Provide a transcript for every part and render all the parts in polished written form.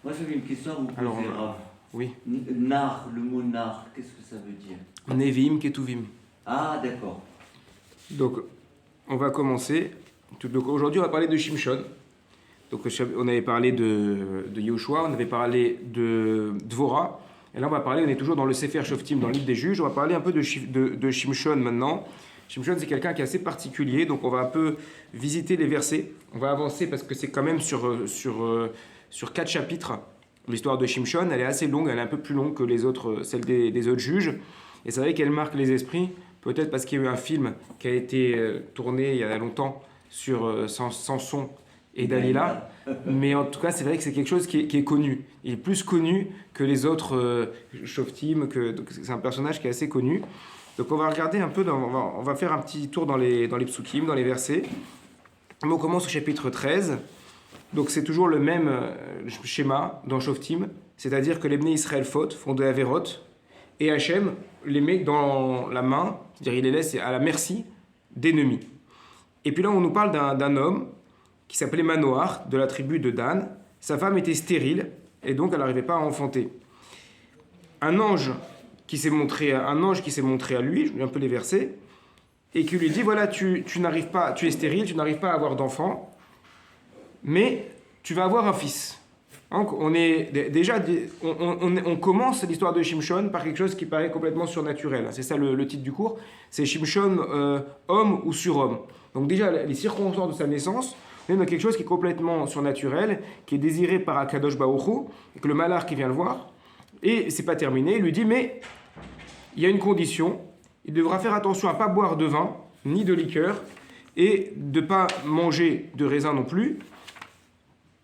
Moi j'avais une question à vous poser, Alors, Rav. oui. Nar, le mot nar, qu'est-ce que ça veut dire? Nevi'im Ketuvim. Ah, d'accord. Donc, on va commencer. Donc, aujourd'hui, on va parler de Shimshon. Donc, on avait parlé de Yehoshua, on avait parlé de Dvorah. Et là, on est toujours dans le Sefer Shoftim, dans le livre des juges. On va parler un peu de Shimshon maintenant. Shimshon, c'est quelqu'un qui est assez particulier. Donc, on va un peu visiter les versets. On va avancer parce que c'est quand même sur 4 chapitres. L'histoire de Shimshon, elle est assez longue, elle est un peu plus longue que les autres, celle des autres juges. Et c'est vrai qu'elle marque les esprits, peut-être parce qu'il y a eu un film qui a été tourné il y a longtemps sur Samson et Dalila. Mais en tout cas, c'est vrai que c'est quelque chose qui est connu. Il est plus connu que les autres Shoftim, c'est un personnage qui est assez connu. Donc on va regarder un peu, on va faire un petit tour dans les psukim, dans les versets. On commence au chapitre 13. Donc c'est toujours le même schéma dans Shoftim, c'est-à-dire que les Bnei Israël font de Averot, et Hachem les met dans la main, c'est-à-dire il les laisse à la merci d'ennemis. Et puis là on nous parle d'un homme qui s'appelait Manoach, de la tribu de Dan. Sa femme était stérile, et donc elle n'arrivait pas à enfanter. Un ange qui s'est montré à lui, je lis un peu les versets, et qui lui dit, voilà, tu n'arrives pas, tu es stérile, tu n'arrives pas à avoir d'enfant, mais tu vas avoir un fils. Donc on commence l'histoire de Shimshon par quelque chose qui paraît complètement surnaturel. C'est ça le titre du cours. C'est Shimshon, homme ou surhomme. Donc déjà, les circonstances de sa naissance, on est dans quelque chose qui est complètement surnaturel, qui est désiré par Akadosh Baruch Hu, et que le malach qui vient le voir, et c'est pas terminé, il lui dit, mais il y a une condition, il devra faire attention à ne pas boire de vin, ni de liqueur, et de ne pas manger de raisin non plus,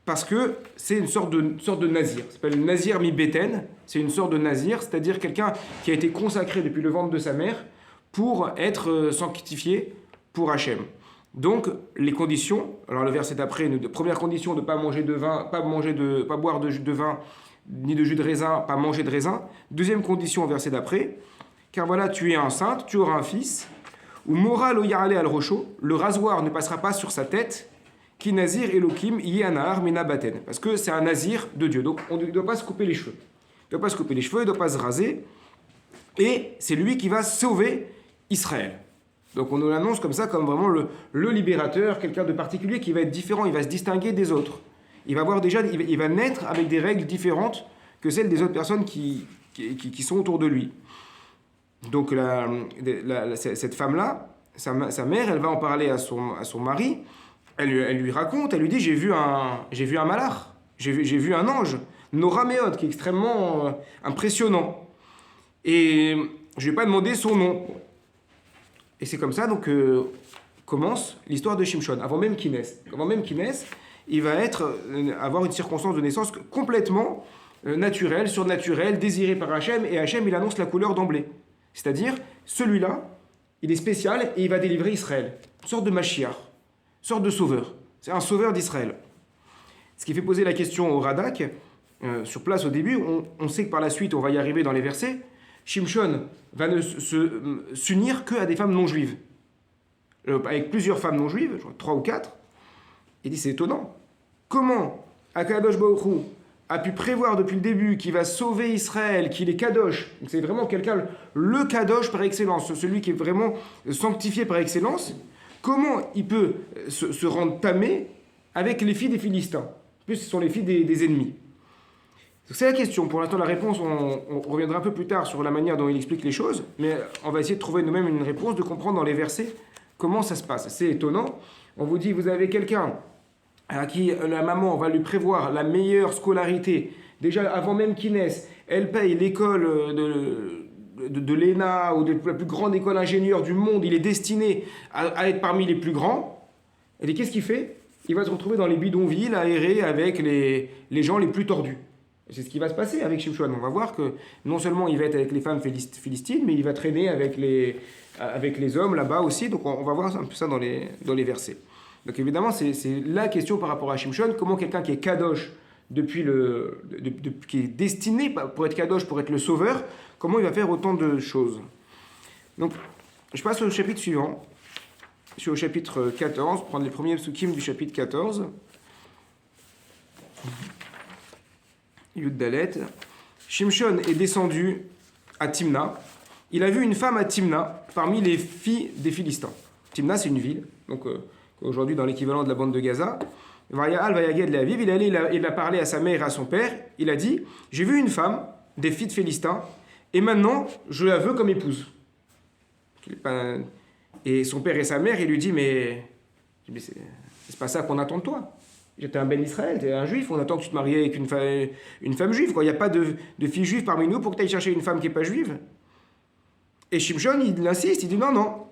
parce que c'est une sorte de nazir. Ça s'appelle nazir mi beten. C'est une sorte de nazir, c'est-à-dire quelqu'un qui a été consacré depuis le ventre de sa mère pour être sanctifié pour Hachem. Donc les conditions, alors le verset d'après, première condition de ne pas manger de vin, pas boire de vin ni de jus de raisin, pas manger de raisin. Deuxième condition au verset d'après, car voilà, tu es enceinte, tu auras un fils, ou moral oyarale al rocho, le rasoir ne passera pas sur sa tête. Qui nazir Elohim Yehanar Mina Baten. Parce que c'est un nazir de Dieu. Donc on ne doit pas se couper les cheveux. Il ne doit pas se couper les cheveux, il ne doit pas se raser. Et c'est lui qui va sauver Israël. Donc on nous l'annonce comme ça, comme vraiment le libérateur, quelqu'un de particulier qui va être différent, il va se distinguer des autres. Il va naître avec des règles différentes que celles des autres personnes qui sont autour de lui. Donc cette femme-là, sa mère, elle va en parler à son mari. Elle lui raconte, elle lui dit, j'ai vu un malach, j'ai vu un ange, Noraméod, qui est extrêmement impressionnant. Et je ne lui ai pas demandé son nom. Et c'est comme ça donc commence l'histoire de Shimshon, avant même qu'il naisse. Avant même qu'il naisse, il va avoir une circonstance de naissance complètement naturelle, surnaturelle, désirée par Hachem, et Hachem, il annonce la couleur d'emblée. C'est-à-dire, celui-là, il est spécial et il va délivrer Israël. Une sorte de Mashiach. Sorte de sauveur. C'est un sauveur d'Israël. Ce qui fait poser la question au Radak, sur place au début, on sait que par la suite, on va y arriver dans les versets, Shimshon va ne s'unir qu'à des femmes non juives. Avec plusieurs femmes non juives, je crois 3 ou 4. Il dit, c'est étonnant. Comment Akadosh Baruch Hu a pu prévoir depuis le début qu'il va sauver Israël, qu'il est Kadosh, donc c'est vraiment quelqu'un, le Kadosh par excellence, celui qui est vraiment sanctifié par excellence. Comment il peut se rendre tamé avec les filles des Philistins? En plus, ce sont les filles des ennemis. C'est la question. Pour l'instant, la réponse, on reviendra un peu plus tard sur la manière dont il explique les choses, mais on va essayer de trouver nous-mêmes une réponse, de comprendre dans les versets comment ça se passe. C'est étonnant. On vous dit, vous avez quelqu'un à qui la maman va lui prévoir la meilleure scolarité. Déjà, avant même qu'il naisse, elle paye l'école de l'ENA ou de la plus grande école ingénieure du monde, il est destiné à être parmi les plus grands. Et qu'est-ce qu'il fait? Il va se retrouver dans les bidonvilles, à errer avec les gens les plus tordus. Et c'est ce qui va se passer avec Shimshon. On va voir que non seulement il va être avec les femmes philistines, mais il va traîner avec les hommes là-bas aussi. Donc on va voir un peu ça dans les versets. Donc évidemment, c'est la question par rapport à Shimshon. Comment quelqu'un qui est kadosh, qui est destiné pour être kadosh, pour être le sauveur, comment il va faire autant de choses. Donc, je passe au chapitre suivant. Je suis au chapitre 14, prendre les premiers psukim du chapitre 14. Yud Dalet. Shimshon est descendu à Timna. Il a vu une femme à Timna parmi les filles des Philistins. Timna, c'est une ville, donc aujourd'hui dans l'équivalent de la bande de Gaza. Vaya'al Vayaged Le'aviv, il a parlé à sa mère et à son père. Il a dit, j'ai vu une femme des filles de Philistins, et maintenant je la veux comme épouse. Et son père et sa mère, il lui dit, mais c'est pas ça qu'on attend de toi. J'étais un ben Israël, t'es un juif, on attend que tu te maries avec une femme juive. Il n'y a pas de fille juive parmi nous pour que tu ailles chercher une femme qui n'est pas juive. Et Shimshon, il insiste, il dit non.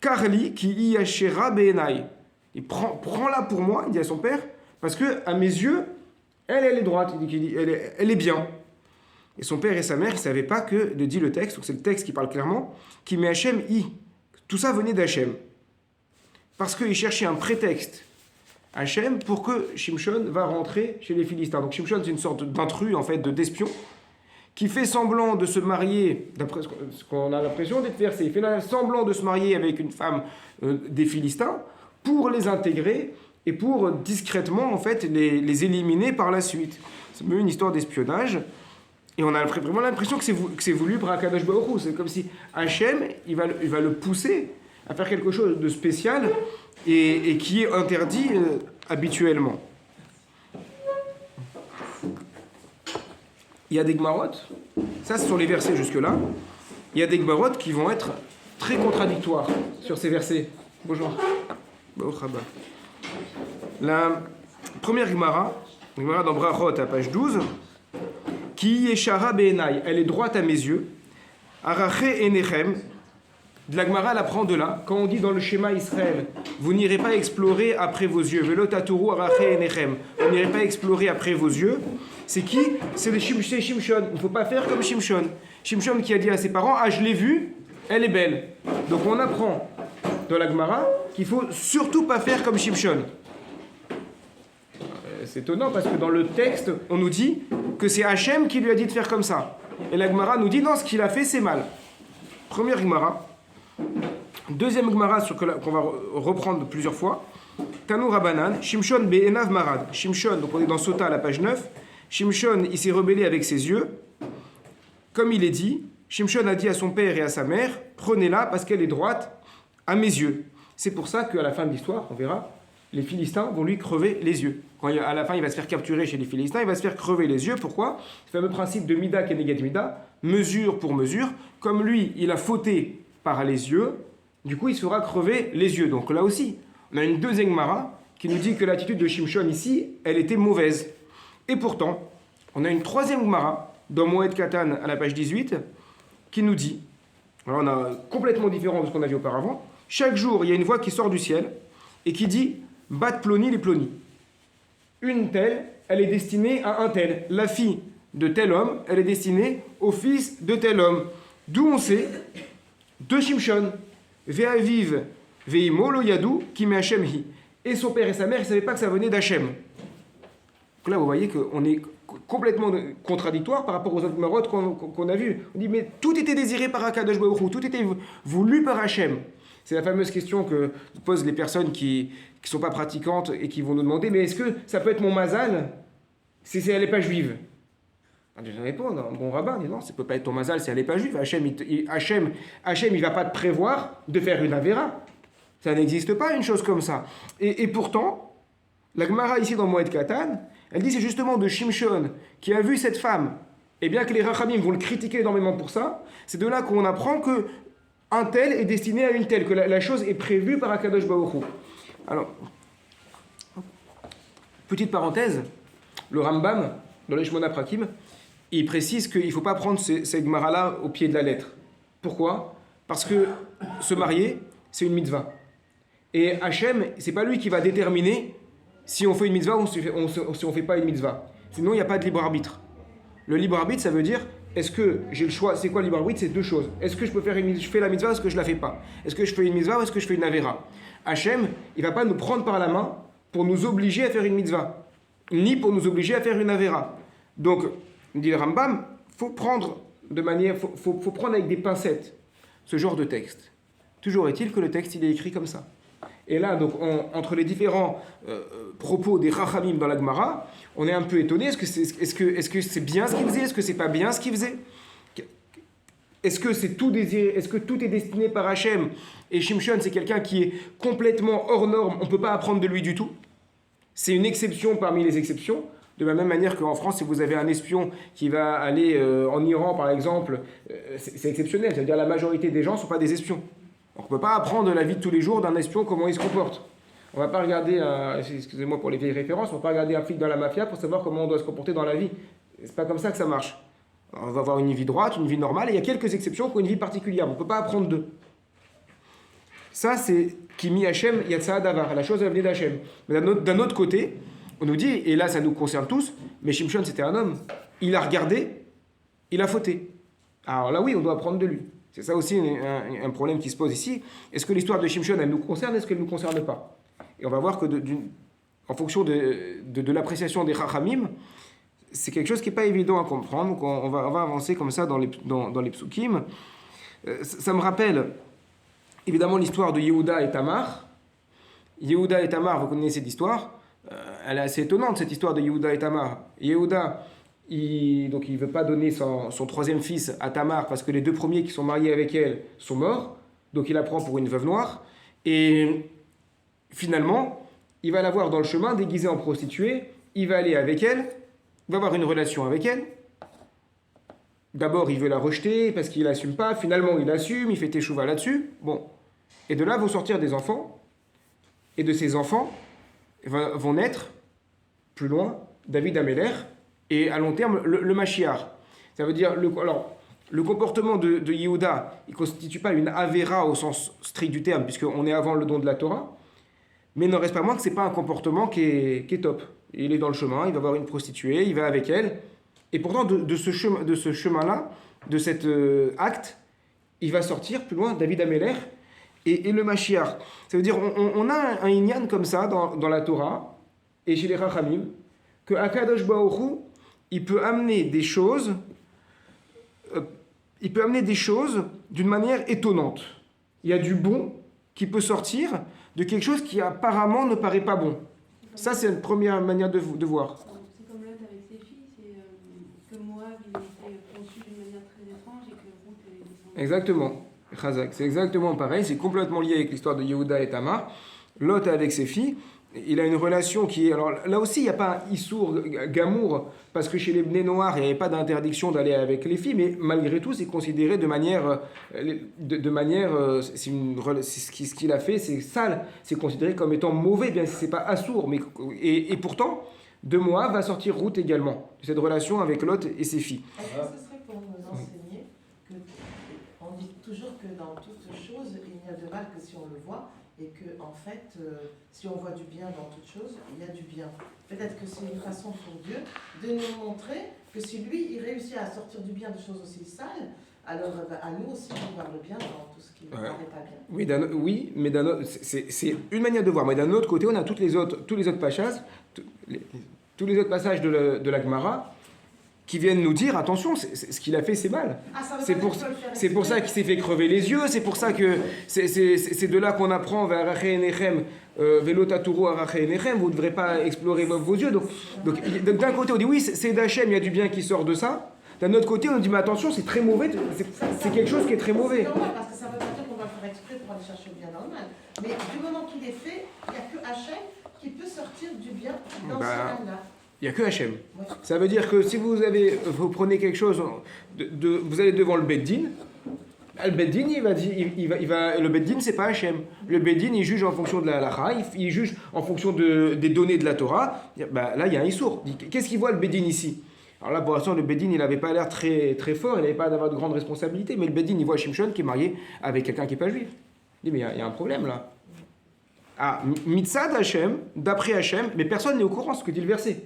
Karli ki yashera be'enai. Il prends-la pour moi, il dit à son père, parce que à mes yeux, elle est droite, elle est bien. Et son père et sa mère, ils ne savaient pas que, dit le texte, donc c'est le texte qui parle clairement, qui met Hachem i. Tout ça venait d'Hachem. Parce qu'il cherchait un prétexte, Hachem, pour que Shimshon va rentrer chez les Philistins. Donc Shimshon, c'est une sorte d'intrus, en fait, d'espion, qui fait semblant de se marier, d'après ce qu'on a l'impression d'être versé, il fait semblant de se marier avec une femme des Philistins pour les intégrer et pour discrètement, en fait, les éliminer par la suite. C'est une histoire d'espionnage. Et on a vraiment l'impression que c'est voulu par Akadosh Baruch Hu. C'est comme si Hachem, il va le pousser à faire quelque chose de spécial et qui est interdit habituellement. Il y a des Gmarot, ça c'est sur les versets jusque-là, il y a des Gmarot qui vont être très contradictoires sur ces versets. Bonjour. La première Gemara dans Brachot à page 12, Ki yeshara be'enai, elle est droite à mes yeux. Arache enechem, de la Gemara, elle apprend de là. Quand on dit dans le schéma Israël, vous n'irez pas explorer après vos yeux. Velo taturu arache enechem, vous n'irez pas explorer après vos yeux. C'est qui? C'est Shimshon. Il ne faut pas faire comme Shimshon. Shimshon qui a dit à ses parents, ah je l'ai vue, elle est belle. Donc on apprend dans la Gemara qu'il faut surtout pas faire comme Shimshon. C'est étonnant parce que dans le texte, on nous dit que c'est Hachem qui lui a dit de faire comme ça. Et la Gemara nous dit non, ce qu'il a fait, c'est mal. Première Gemara. Deuxième Gemara qu'on va reprendre plusieurs fois. Tanu Rabanan, Shimshon be'enav marad. Shimshon, donc on est dans Sota à la page 9. Shimshon, il s'est rebellé avec ses yeux. Comme il est dit, Shimshon a dit à son père et à sa mère, prenez-la parce qu'elle est droite à mes yeux. C'est pour ça qu'à la fin de l'histoire, on verra, les Philistins vont lui crever les yeux. Quand à la fin, il va se faire capturer chez les Philistins, il va se faire crever les yeux. Pourquoi? C'est le fameux principe de Mida Kenegat Mida, mesure pour mesure. Comme lui, il a fauté par les yeux, du coup, il se fera crever les yeux. Donc là aussi, on a une deuxième Gemara qui nous dit que l'attitude de Shimshon ici, elle était mauvaise. Et pourtant, on a une troisième Gemara, dans Moed Katan à la page 18, qui nous dit, alors on a complètement différent de ce qu'on a vu auparavant, chaque jour, il y a une voix qui sort du ciel et qui dit « Bat ploni les ploni ». Une telle, elle est destinée à un tel. La fille de tel homme, elle est destinée au fils de tel homme. D'où on sait, de Shimshon, Ve'aviv, Ve'imo lo yadou, ki me Hachem hi. Et son père et sa mère, ils ne savaient pas que ça venait d'Hachem. Donc là, vous voyez qu'on est complètement contradictoire par rapport aux autres marottes qu'on a vues. On dit, mais tout était désiré par Akadosh Baruch Hu, tout était voulu par Hachem. C'est la fameuse question que posent les personnes qui ne sont pas pratiquantes et qui vont nous demander, mais est-ce que ça peut être mon mazal si elle n'est pas juive? Je réponds, un bon rabbin dit non, ça ne peut pas être ton mazal si elle n'est pas juive. Hachem, il ne va pas te prévoir de faire une avéra. Ça n'existe pas, une chose comme ça. Et pourtant, la Gemara ici dans Moed Katan, elle dit c'est justement de Shimshon qui a vu cette femme, et bien que les Rachamim vont le critiquer énormément pour ça, c'est de là qu'on apprend que un tel est destiné à une telle, que la chose est prévue par Akadosh Baruch Hu. Alors, petite parenthèse, le Rambam, dans les Shmona Prakim, il précise qu'il ne faut pas prendre ces Gemara-là au pied de la lettre. Pourquoi? Parce que se marier, c'est une mitzvah. Et Hachem, c'est pas lui qui va déterminer si on fait une mitzvah ou si on ne fait pas une mitzvah. Sinon, il n'y a pas de libre arbitre. Le libre arbitre, ça veut dire, est-ce que j'ai le choix? C'est quoi le libre arbitre? C'est deux choses. Est-ce que je fais la mitzvah ou est-ce que je ne la fais pas? Est-ce que je fais une mitzvah ou est-ce que je fais une avéra? Hachem, il ne va pas nous prendre par la main pour nous obliger à faire une mitzvah, ni pour nous obliger à faire une avéra. Donc, dit le Rambam, faut prendre avec des pincettes ce genre de texte. Toujours est-il que le texte, il est écrit comme ça. Et là, donc, entre les différents propos des Chachamim dans la Gemara, on est un peu étonné. Est-ce que c'est bien ce qu'il faisait? Est-ce que c'est pas bien ce qu'il faisait? Est-ce que tout est destiné par Hachem? Et Shimshon, c'est quelqu'un qui est complètement hors norme, on ne peut pas apprendre de lui du tout. C'est une exception parmi les exceptions. De la même manière qu'en France, si vous avez un espion qui va aller en Iran, par exemple, c'est exceptionnel. C'est-à-dire la majorité des gens ne sont pas des espions. On ne peut pas apprendre la vie de tous les jours d'un espion, comment il se comporte. On ne va pas regarder, excusez-moi pour les vieilles références, on ne va pas regarder un flic dans la mafia pour savoir comment on doit se comporter dans la vie. C'est pas comme ça que ça marche. On va avoir une vie droite, une vie normale, et il y a quelques exceptions qui ont une vie particulière. On ne peut pas apprendre d'eux. Ça, c'est Kimi Hachem Yatsa Davar, la chose à venir d'Hachem. Mais d'un autre côté, on nous dit, et là ça nous concerne tous, mais Shimshon c'était un homme. Il a regardé, il a fauté. Alors là oui, on doit apprendre de lui. C'est ça aussi un problème qui se pose ici. Est-ce que l'histoire de Shimshon, elle nous concerne, est-ce qu'elle ne nous concerne pas? Et on va voir que en fonction de l'appréciation des Chachamim, c'est quelque chose qui n'est pas évident à comprendre. Donc on va avancer comme ça dans les psukim. Ça me rappelle évidemment l'histoire de Yehuda et Tamar. Yehuda et Tamar, vous connaissez cette histoire. Elle est assez étonnante, cette histoire de Yehuda et Tamar. Yehuda, il ne veut pas donner son troisième fils à Tamar parce que les deux premiers qui sont mariés avec elle sont morts. Donc il la prend pour une veuve noire. Et finalement, il va la voir dans le chemin déguisée en prostituée. Il va aller avec elle. Il va avoir une relation avec elle. D'abord, il veut la rejeter parce qu'il n'assume pas. Finalement, il assume, il fait teshuva là-dessus. Bon. Et de là vont sortir des enfants. Et de ces enfants vont naître, plus loin, David Améler et à long terme, le Mashiach. Ça veut dire, le comportement de Yehuda, il ne constitue pas une avéra au sens strict du terme, puisqu'on est avant le don de la Torah. Mais il n'en reste pas moins que ce n'est pas un comportement qui est top. Il est dans le chemin, il va voir une prostituée, il va avec elle. Et pourtant, de ce chemin-là, de cet acte, il va sortir plus loin David Améler et le Mashiach. Ça veut dire, on a un inyan comme ça dans la Torah et chez les Rachamim, que Akadosh Baruch Hu, il peut amener des choses d'une manière étonnante. Il y a du bon qui peut sortir de quelque chose qui apparemment ne paraît pas bon. Ça, c'est une première manière de voir. C'est comme Lot avec ses filles, c'est que Moab, il était conçu d'une manière très étrange et que Ruth est descendue. Exactement. Chazak, c'est exactement pareil, c'est complètement lié avec l'histoire de Yehuda et Tamar. Lot avec ses filles, il a une relation qui est... Alors là aussi, il n'y a pas un Issour Gamour, parce que chez les Bnei Noir, il n'y avait pas d'interdiction d'aller avec les filles, mais malgré tout, c'est considéré de manière... ce qu'il a fait, c'est sale, c'est considéré comme étant mauvais, bien si ce n'est pas Assour. Et pourtant, de Moab va sortir Ruth également, de cette relation avec Lot et ses filles. Est-ce que ce serait pour nous enseigner qu'on dit toujours que dans toute chose, il n'y a de mal que si on le voit, et que en fait, si on voit du bien dans toute chose, il y a du bien. Peut-être que c'est une façon pour Dieu de nous montrer que si lui, il réussit à sortir du bien de choses aussi sales, alors à nous aussi de voir le bien dans tout ce qui ne paraît pas bien. Oui, mais c'est une manière de voir. Mais d'un autre côté, on a tous les autres passages, tous les autres passages de la Gemara qui viennent nous dire, attention, ce qu'il a fait, c'est mal. C'est pour ça qu'il s'est fait crever les yeux, c'est pour ça que c'est de là qu'on apprend vous ne devrez pas explorer vos yeux. Donc d'un côté, on dit, oui, c'est d'Hachem, il y a du bien qui sort de ça. D'un autre côté, on dit, mais attention, c'est très mauvais, c'est quelque chose qui est très mauvais. C'est normal, parce que ça ne veut pas dire qu'on va le faire exprès pour aller chercher le bien dans le mal. Mais du moment qu'il est fait, il n'y a que Hachem qui peut sortir du bien dans ce mal-là. Il n'y a que Hachem. Ouais. Ça veut dire que si vous prenez quelque chose, vous allez devant le Beddin, le Beddin, le Beddin, c'est pas Hachem. Le Beddin, il juge en fonction de la halakha, il juge en fonction des données de la Torah. Là, il y a un Issour. Qu'est-ce qu'il voit le Beddin ici? Alors là, pour l'instant, le Beddin, il n'avait pas l'air très, très fort, il n'avait pas d'avoir de grandes responsabilités, mais le Beddin, il voit Shimshon qui est marié avec quelqu'un qui n'est pas juif. Il dit, mais il y a un problème là. Ah, Mitzad Hachem, d'après Hachem, mais personne n'est au courant de ce que dit le verset.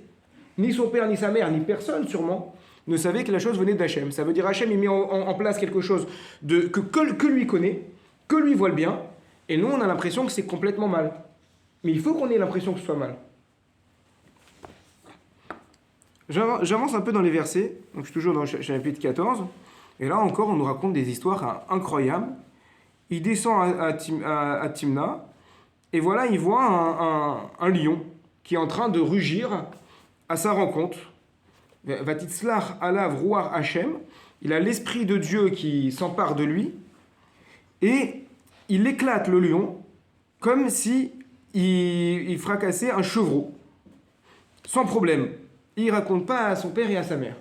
Ni son père, ni sa mère, ni personne sûrement ne savait que la chose venait d'Hachem. Ça veut dire Hachem, il met en place quelque chose que lui connaît, que lui voit le bien, et nous, on a l'impression que c'est complètement mal. Mais il faut qu'on ait l'impression que ce soit mal. J'avance un peu dans les versets, donc je suis toujours dans le chapitre 14, et là encore, on nous raconte des histoires incroyables. Il descend à Timna, Et voilà, il voit un lion qui est en train de rugir à sa rencontre. Vatitzlach alav ruach Hashem. Il a l'esprit de Dieu qui s'empare de lui. Et il éclate le lion comme si il fracassait un chevreau. Sans problème. Il ne raconte pas à son père et à sa mère.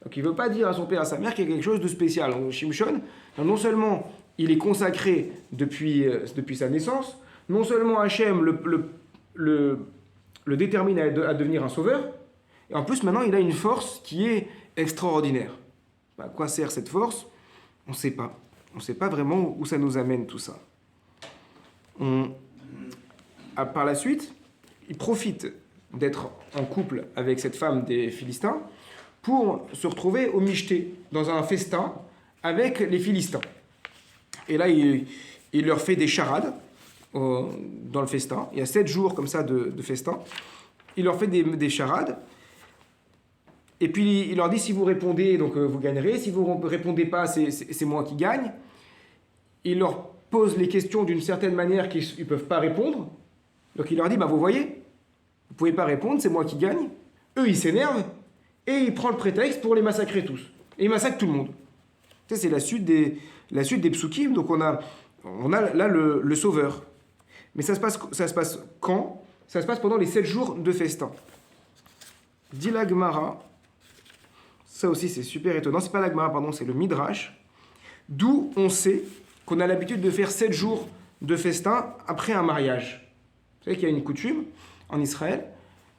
Donc il ne veut pas dire à son père et à sa mère qu'il y a quelque chose de spécial. Donc, Shimshon, non seulement il est consacré depuis sa naissance, non seulement Hachem le détermine à devenir un sauveur, et en plus maintenant il a une force qui est extraordinaire. À quoi sert cette force? On ne sait pas. On ne sait pas vraiment où ça nous amène tout ça. Par la suite, il profite d'être en couple avec cette femme des Philistins pour se retrouver au Michté, dans un festin avec les Philistins. Et là, il leur fait des charades dans le festin. Il y a 7 jours comme ça de festin. Il leur fait des charades. Et puis, il leur dit, si vous répondez, donc vous gagnerez. Si vous ne répondez pas, c'est moi qui gagne. Il leur pose les questions d'une certaine manière qu'ils ne peuvent pas répondre. Donc, il leur dit, vous voyez, vous ne pouvez pas répondre, c'est moi qui gagne. Eux, ils s'énervent. Et il prend le prétexte pour les massacrer tous. Et il massacre tout le monde. Ça, c'est la suite des psukim. Donc, on a là le sauveur. Mais ça se passe quand? Ça se passe pendant les 7 jours de festin. Dit la Gemara. Ça aussi, c'est super étonnant. C'est pas la Gemara, pardon, c'est le Midrash. D'où on sait qu'on a l'habitude de faire 7 jours de festin après un mariage. Vous savez qu'il y a une coutume en Israël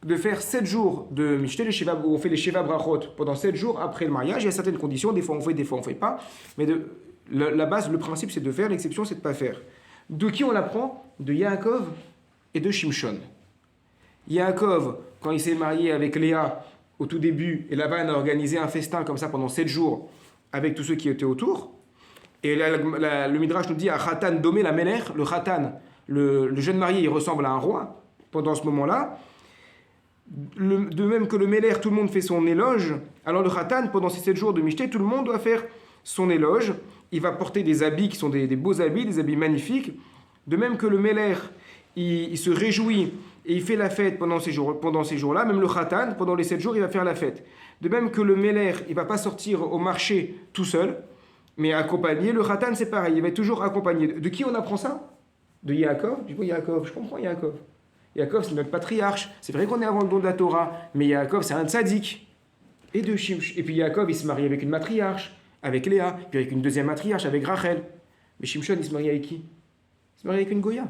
de faire 7 jours de Mishté, où on fait les Sheva Brachot pendant 7 jours après le mariage. Il y a certaines conditions, des fois on fait, des fois on fait pas. Mais la base, le principe, c'est de faire, l'exception, c'est de pas faire. De qui on l'apprend? De Yaakov et de Shimshon. Yaakov, quand il s'est marié avec Léa au tout début, et là-bas, on a organisé un festin comme ça pendant 7 jours avec tous ceux qui étaient autour. Et là, le Midrash nous dit à Khatan Domé la Meler, le Khatan, le jeune marié, il ressemble à un roi pendant ce moment-là. De même que le Meler, tout le monde fait son éloge. Alors le Khatan, pendant ces 7 jours de Mishté, tout le monde doit faire son éloge. Il va porter des habits qui sont des beaux habits, des habits magnifiques. De même que le Meler, il se réjouit et il fait la fête pendant ces jours-là. Même le Khatan, pendant les 7 jours, il va faire la fête. De même que le Meler, il ne va pas sortir au marché tout seul, mais accompagné. Le Khatan, c'est pareil, il va être toujours accompagné. De qui on apprend ça? De Yaakov. Du coup, Yaakov, je comprends Yaakov. Yaakov, c'est notre patriarche. C'est vrai qu'on est avant le don de la Torah, mais Yaakov, c'est un tzaddik. Et puis Yaakov, il se marie avec une matriarche, avec Léa, puis avec une deuxième matriarche, avec Rachel. Mais Shimshon, il se marie avec qui? Il se marie avec une Goya.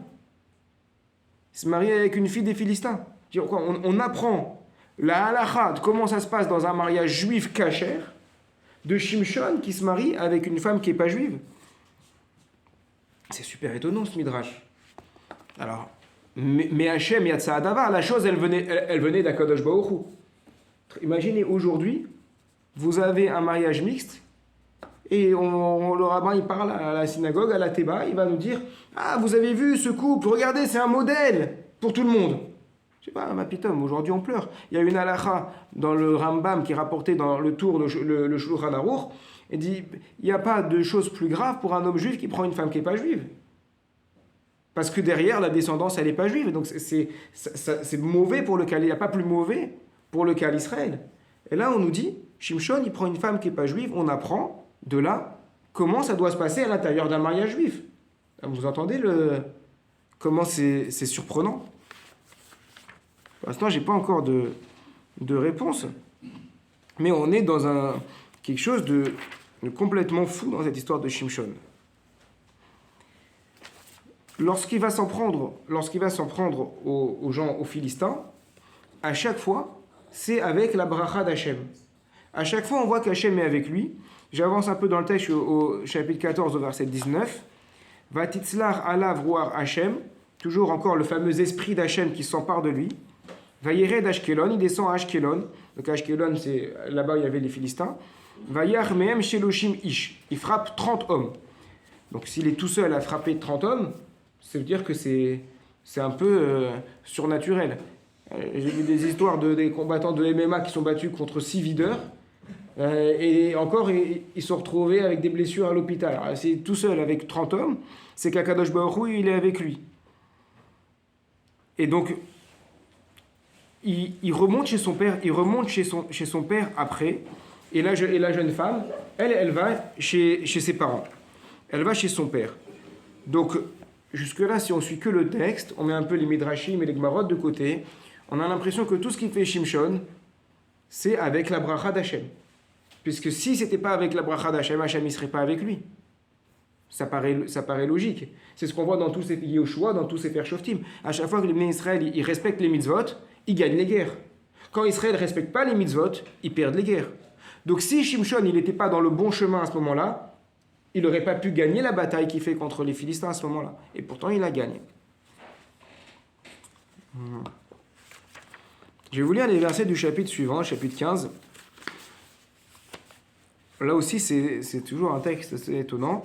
Il se marie avec une fille des Philistins. On apprend la halakha de comment ça se passe dans un mariage juif kasher de Shimshon qui se marie avec une femme qui n'est pas juive. C'est super étonnant ce midrash. Alors, mais Hachem Yatsa Adavar, la chose elle venait d'Akadosh Baruch Hu. Imaginez aujourd'hui, vous avez un mariage mixte et le rabbin il parle à la synagogue, à la Théba, il va nous dire: ah, vous avez vu ce couple, regardez, c'est un modèle pour tout le monde. Je sais pas, ma pitom, aujourd'hui on pleure. Il y a une halakha dans le Rambam qui est rapportée dans le Tour, le Shulchan Aruch, et dit: il n'y a pas de chose plus grave pour un homme juif qui prend une femme qui n'est pas juive. Parce que derrière, la descendance, elle n'est pas juive. Donc c'est mauvais pour le cas. Il n'y a pas plus mauvais pour le cas d'Israël. Et là, on nous dit, Shimshon, il prend une femme qui n'est pas juive. On apprend de là comment ça doit se passer à l'intérieur d'un mariage juif. Vous entendez comment c'est surprenant? Pour l'instant, je n'ai pas encore de réponse. Mais on est dans quelque chose de complètement fou dans cette histoire de Shimshon. Lorsqu'il va s'en prendre aux gens, aux Philistins, à chaque fois, c'est avec la bracha d'Hachem. À chaque fois, on voit qu'Hachem est avec lui. J'avance un peu dans le texte au chapitre 14, au verset 19. Vatitzlar alav ruach Hachem, toujours encore le fameux esprit d'Hachem qui s'empare de lui. Vayered Ashkelon, il descend à Ashkelon. Donc Ashkelon, c'est là-bas où il y avait les Philistins. Vayar mehem sheloshim ish, il frappe 30 hommes. Donc s'il est tout seul à frapper 30 hommes, ça veut dire que c'est un peu surnaturel. J'ai vu des histoires des combattants de MMA qui sont battus contre 6 videurs. Et encore, ils sont retrouvés avec des blessures à l'hôpital. Alors, c'est tout seul avec 30 hommes, c'est qu'Akadosh Baruch Hu, il est avec lui. Et donc, il remonte chez son père, chez son père après. Et la jeune femme, elle va chez ses parents. Elle va chez son père. Donc, jusque-là, si on suit que le texte, on met un peu les midrashim et les gmarot de côté, on a l'impression que tout ce qu'il fait Shimshon, c'est avec la bracha d'Hachem. Puisque si c'était pas avec la bracha d'Hachem, Hachem ne serait pas avec lui. Ça paraît logique. C'est ce qu'on voit dans tous ces Yoshua, dans tous ces Sefer Shoftim. À chaque fois que les Israël ils respectent les mitzvot, ils gagnent les guerres. Quand Israël ne respecte pas les mitzvot, ils perdent les guerres. Donc si Shimshon il n'était pas dans le bon chemin à ce moment-là, il n'aurait pas pu gagner la bataille qu'il fait contre les Philistins à ce moment-là. Et pourtant, il a gagné. Je vais vous lire les versets du chapitre suivant, chapitre 15. Là aussi, c'est toujours un texte assez étonnant.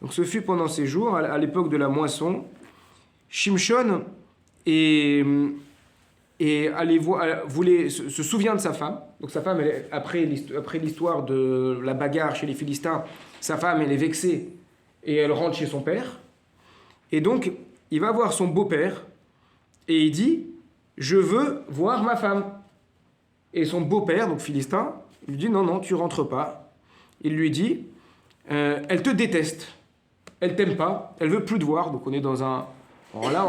Donc, ce fut pendant ces jours, à l'époque de la moisson, Shimshon se souvient de sa femme. Donc, sa femme, après l'histoire de la bagarre chez les Philistins, sa femme, elle est vexée et elle rentre chez son père. Et donc, il va voir son beau-père et il dit « Je veux voir ma femme ». Et son beau-père, donc Philistin, lui dit « Non, non, tu rentres pas ». Il lui dit « Elle te déteste, elle t'aime pas, elle veut plus te voir ». Donc on est dans un... Alors là,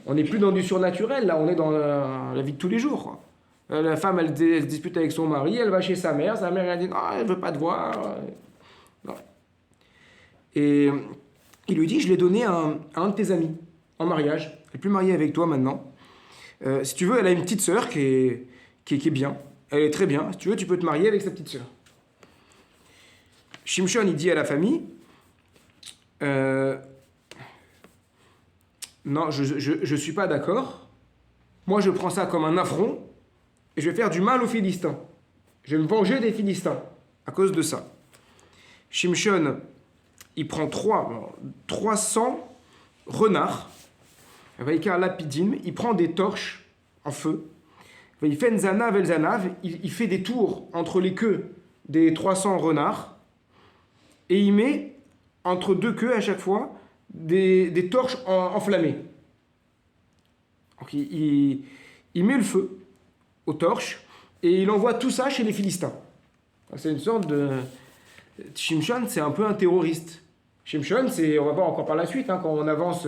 on n'est plus dans du surnaturel, là on est dans la vie de tous les jours, quoi. La femme, elle se dispute avec son mari, elle va chez sa mère elle dit « Non, elle veut pas te voir ». Non. Et il lui dit, je l'ai donné à un de tes amis, en mariage. Elle n'est plus mariée avec toi maintenant. Si tu veux, elle a une petite sœur qui est bien. Elle est très bien. Si tu veux, tu peux te marier avec sa petite sœur. Shimshon, il dit à la famille, non, je ne suis pas d'accord. Moi, je prends ça comme un affront et je vais faire du mal aux Philistins. Je vais me venger des Philistins à cause de ça. Shimshon, il prend 300 renards, il prend des torches en feu, il fait Zanav el Zanav, il fait des tours entre les queues des 300 renards, et il met entre deux queues à chaque fois des torches enflammées. Donc il met le feu aux torches, et il envoie tout ça chez les Philistins. C'est une sorte de... Shimshon, c'est un peu un terroriste. Shimshon, on va voir encore par la suite, quand on avance,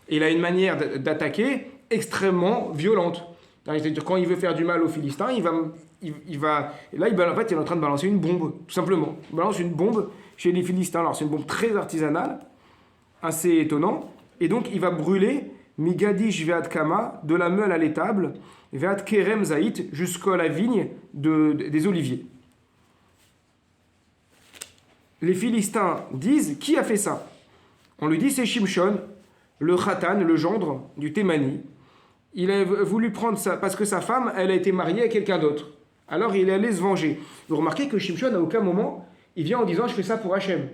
il a une manière d'attaquer extrêmement violente. C'est-à-dire, quand il veut faire du mal aux Philistins, il va et là, en fait, il est en train de balancer une bombe, tout simplement. Il balance une bombe chez les Philistins. Alors, c'est une bombe très artisanale, assez étonnant. Et donc, il va brûler Migadish ve'ad Kama, de la meule à l'étable, ve'ad Kerem Zaït, jusqu'à la vigne des oliviers. Les Philistins disent, qui a fait ça? On lui dit, c'est Shimshon, le Khatan, le gendre du Thémani. Il a voulu prendre ça parce que sa femme, elle a été mariée à quelqu'un d'autre. Alors il est allé se venger. Vous remarquez que Shimshon, à aucun moment, il vient en disant, je fais ça pour Hachem.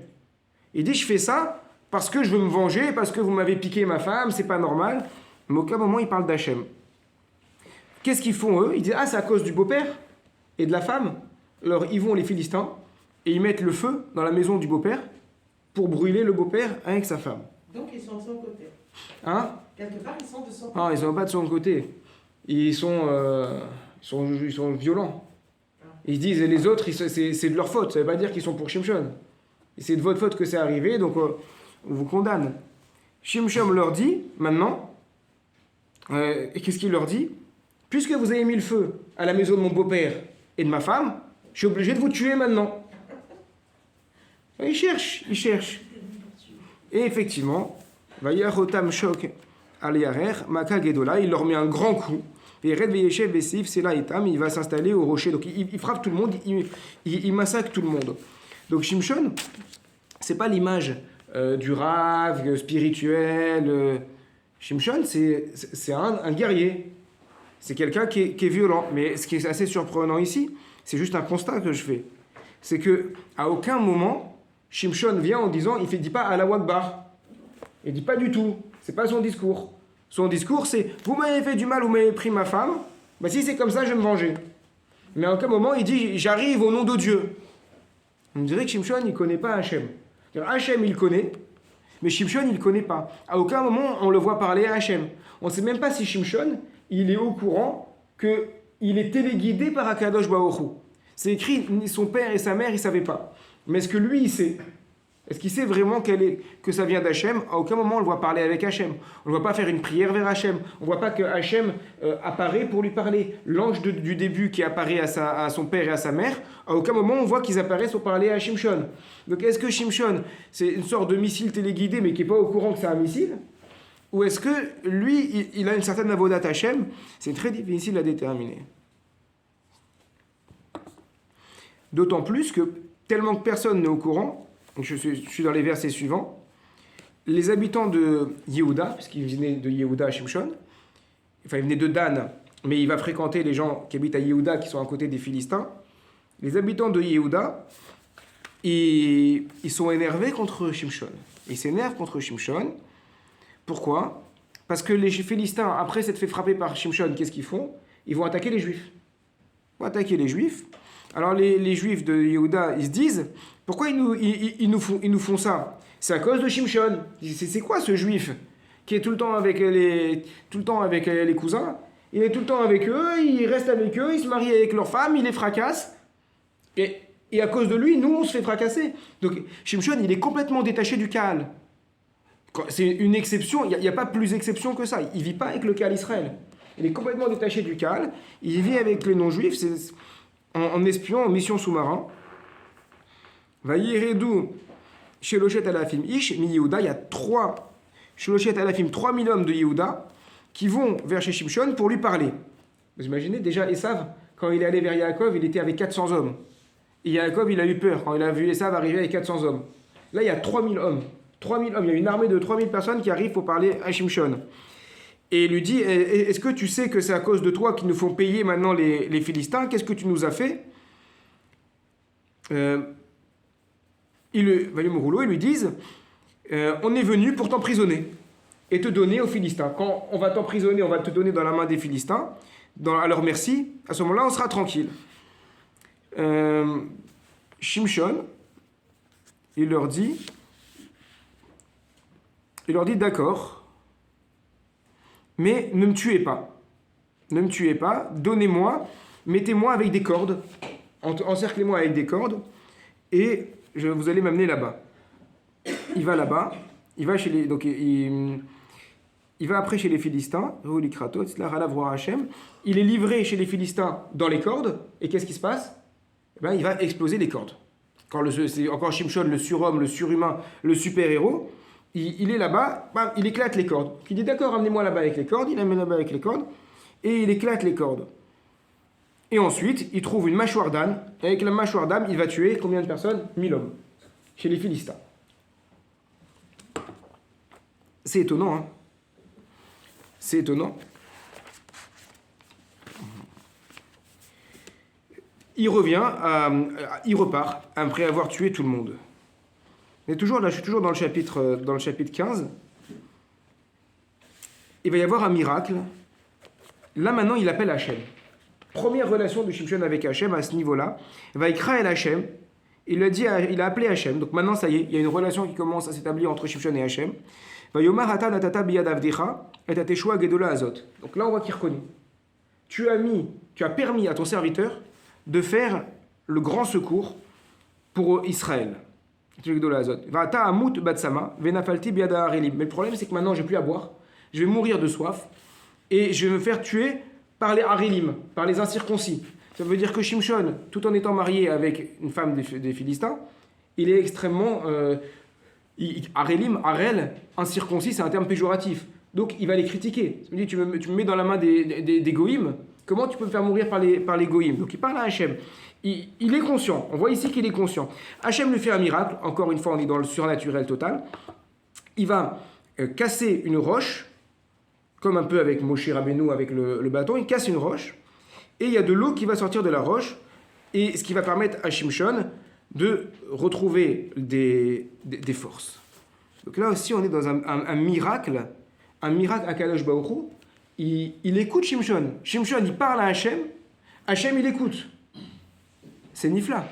Il dit, je fais ça parce que je veux me venger, parce que vous m'avez piqué ma femme, c'est pas normal. Mais à aucun moment, il parle d'Hachem. Qu'est-ce qu'ils font, eux? Ils disent, c'est à cause du beau-père et de la femme. Alors ils vont, les Philistins, et ils mettent le feu dans la maison du beau-père pour brûler le beau-père avec sa femme. Donc ils sont de son côté. Quelque part, ils sont de son côté. Non, ils ne sont pas de son côté. Ils sont violents. Ils se disent, les autres, c'est de leur faute. Ça ne veut pas dire qu'ils sont pour Shimshon. Et c'est de votre faute que c'est arrivé, donc on vous condamne. Shimshon leur dit, maintenant, et qu'est-ce qu'il leur dit? Puisque vous avez mis le feu à la maison de mon beau-père et de ma femme, je suis obligé de vous tuer maintenant. Il cherche. Et effectivement, Vayachotam Shok Aliarer, Maka Gedola, il leur met un grand coup. Et Red Veyeshev Bessif, c'est là Etam, il va s'installer au rocher. Donc il frappe tout le monde, il massacre tout le monde. Donc Shimshon, c'est pas l'image du rave spirituel. Shimshon, c'est un guerrier. C'est quelqu'un qui est violent. Mais ce qui est assez surprenant ici, c'est juste un constat que je fais. C'est que à aucun moment, Shimshon vient en disant, il ne dit pas Allahu Akbar. Il ne dit pas du tout. C'est pas son discours. Son discours, c'est, vous m'avez fait du mal, vous m'avez pris ma femme, si c'est comme ça, je vais me venger. Mais à aucun moment, il dit, j'arrive au nom de Dieu. On dirait que Shimshon, il ne connaît pas Hachem. Hachem, il connaît, Mais Shimshon, il ne connaît pas. À aucun moment, on le voit parler à Hachem. On ne sait même pas si Shimshon, il est au courant qu'il est téléguidé par Akadosh Baruch Hu. C'est écrit, ni son père et sa mère, ils ne savaient pas. Mais est-ce que lui, il sait? Est-ce qu'il sait vraiment que ça vient d'Hachem? À aucun moment on le voit parler avec Hachem. On ne voit pas faire une prière vers Hachem. On ne voit pas que Hachem apparaît pour lui parler. L'ange du début qui apparaît à son père et à sa mère, à aucun moment on voit qu'ils apparaissent pour parler à Shimshon. Donc est-ce que Shimshon, c'est une sorte de missile téléguidé mais qui n'est pas au courant que c'est un missile? Ou est-ce que lui, il a une certaine avodat Hachem? C'est très difficile à déterminer. D'autant plus que tellement que personne n'est au courant, donc je suis dans les versets suivants, les habitants de Yehuda, puisqu'ils venaient de Yehuda à Shimshon, enfin ils venaient de Dan, mais il va fréquenter les gens qui habitent à Yehuda, qui sont à côté des Philistins, les habitants de Yehuda, ils sont énervés contre Shimshon. Ils s'énervent contre Shimshon. Pourquoi? Parce que les Philistins, après s'être fait frapper par Shimshon, qu'est-ce qu'ils font? Ils vont attaquer les Juifs. Ils vont attaquer les Juifs. Alors les Juifs de Yehuda, ils se disent, pourquoi ils nous font ça? C'est à cause de Shimshon. C'est quoi ce Juif qui est tout le temps avec les cousins? Il est tout le temps avec eux, il reste avec eux, il se marie avec leurs femmes, il les fracasse. Et à cause de lui, nous, on se fait fracasser. Donc Shimshon, il est complètement détaché du Kaal. C'est une exception, il n'y a pas plus exception que ça. Il ne vit pas avec le Kaal Israël. Il est complètement détaché du Kaal. Il vit avec les non-juifs. En espion, en mission sous-marin. Vayiredu Sheloshet Alafim Ish, mi Yehuda, il y a 3000 hommes de Yehuda qui vont vers chez Shimshon pour lui parler. Vous imaginez, déjà Esav, quand il est allé vers Yaakov, il était avec 400 hommes. Et Yaakov, il a eu peur quand il a vu Esav arriver avec 400 hommes. Là, il y a 3000 hommes. 3000 hommes, il y a une armée de 3000 personnes qui arrivent pour parler à Shimshon. Et il lui dit, est-ce que tu sais que c'est à cause de toi qu'ils nous font payer maintenant les Philistins? Qu'est-ce que tu nous as fait? Ils lui disent, on est venu pour t'emprisonner et te donner aux Philistins. Quand on va t'emprisonner, on va te donner dans la main des Philistins, à leur merci, à ce moment-là, on sera tranquille. Shimshon, il leur dit, d'accord, mais ne me tuez pas. Ne me tuez pas, donnez-moi, mettez-moi avec des cordes, encerclez-moi avec des cordes, et vous allez m'amener là-bas. Il va là-bas, il va chez les... Donc, il va après chez les Philistins, il est livré chez les Philistins dans les cordes, et qu'est-ce qui se passe? Il va exploser les cordes. C'est encore Shimshon, le surhomme, le surhumain, le super-héros, il est là-bas, il éclate les cordes. Il dit d'accord, amenez-moi là-bas avec les cordes, il l'amène là-bas avec les cordes, et il éclate les cordes. Et ensuite, il trouve une mâchoire d'âne, et avec la mâchoire d'âne, il va tuer combien de personnes? 1000 hommes, chez les Philistins. C'est étonnant, hein? C'est étonnant. Il repart, après avoir tué tout le monde. Mais toujours, là, je suis toujours dans le chapitre 15. Il va y avoir un miracle. Là, maintenant, il appelle Hachem. Première relation de Shimshon avec Hachem à ce niveau-là. Il va écrire à Hachem. Il a appelé Hachem. Donc maintenant, ça y est, il y a une relation qui commence à s'établir entre Shimshon et Hachem. Donc là, on voit qu'il reconnaît. Tu as permis à ton serviteur de faire le grand secours pour Israël. Mais le problème, c'est que maintenant, je n'ai plus à boire. Je vais mourir de soif. Et je vais me faire tuer par les Harélim, par les incirconcis. Ça veut dire que Shimshon, tout en étant marié avec une femme des Philistins, il est extrêmement... Harélim, Harel, incirconcis, c'est un terme péjoratif. Donc, il va les critiquer. Il me dit, tu me mets dans la main des goïms, comment tu peux me faire mourir par les goïms? Donc, il parle à Hachem. Il est conscient. On voit ici qu'il est conscient. Hachem lui fait un miracle. Encore une fois, on est dans le surnaturel total. Il va casser une roche, comme un peu avec Moshe Rabbeinu, avec le bâton. Il casse une roche. Et il y a de l'eau qui va sortir de la roche. Et ce qui va permettre à Shimshon de retrouver des forces. Donc là aussi, on est dans un miracle. Un miracle à Kadosh Baruch Hu. Il écoute Shimshon. Shimshon, il parle à Hachem. Hachem, il écoute. C'est Nifla.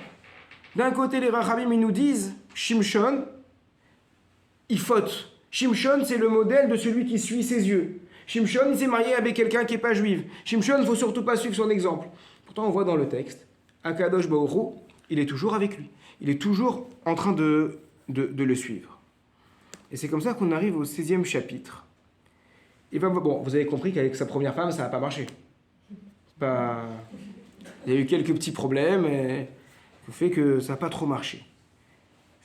D'un côté, les Rachamim, ils nous disent, Shimshon, il faute. Shimshon, c'est le modèle de celui qui suit ses yeux. Shimshon, il s'est marié avec quelqu'un qui n'est pas juif. Shimshon, il ne faut surtout pas suivre son exemple. Pourtant, on voit dans le texte, Akadosh Baruch Hu, il est toujours avec lui. Il est toujours en train de le suivre. Et c'est comme ça qu'on arrive au 16e chapitre. Et ben, bon, vous avez compris qu'avec sa première femme, ça n'a pas marché. Il y a eu quelques petits problèmes, et le fait que ça n'a pas trop marché.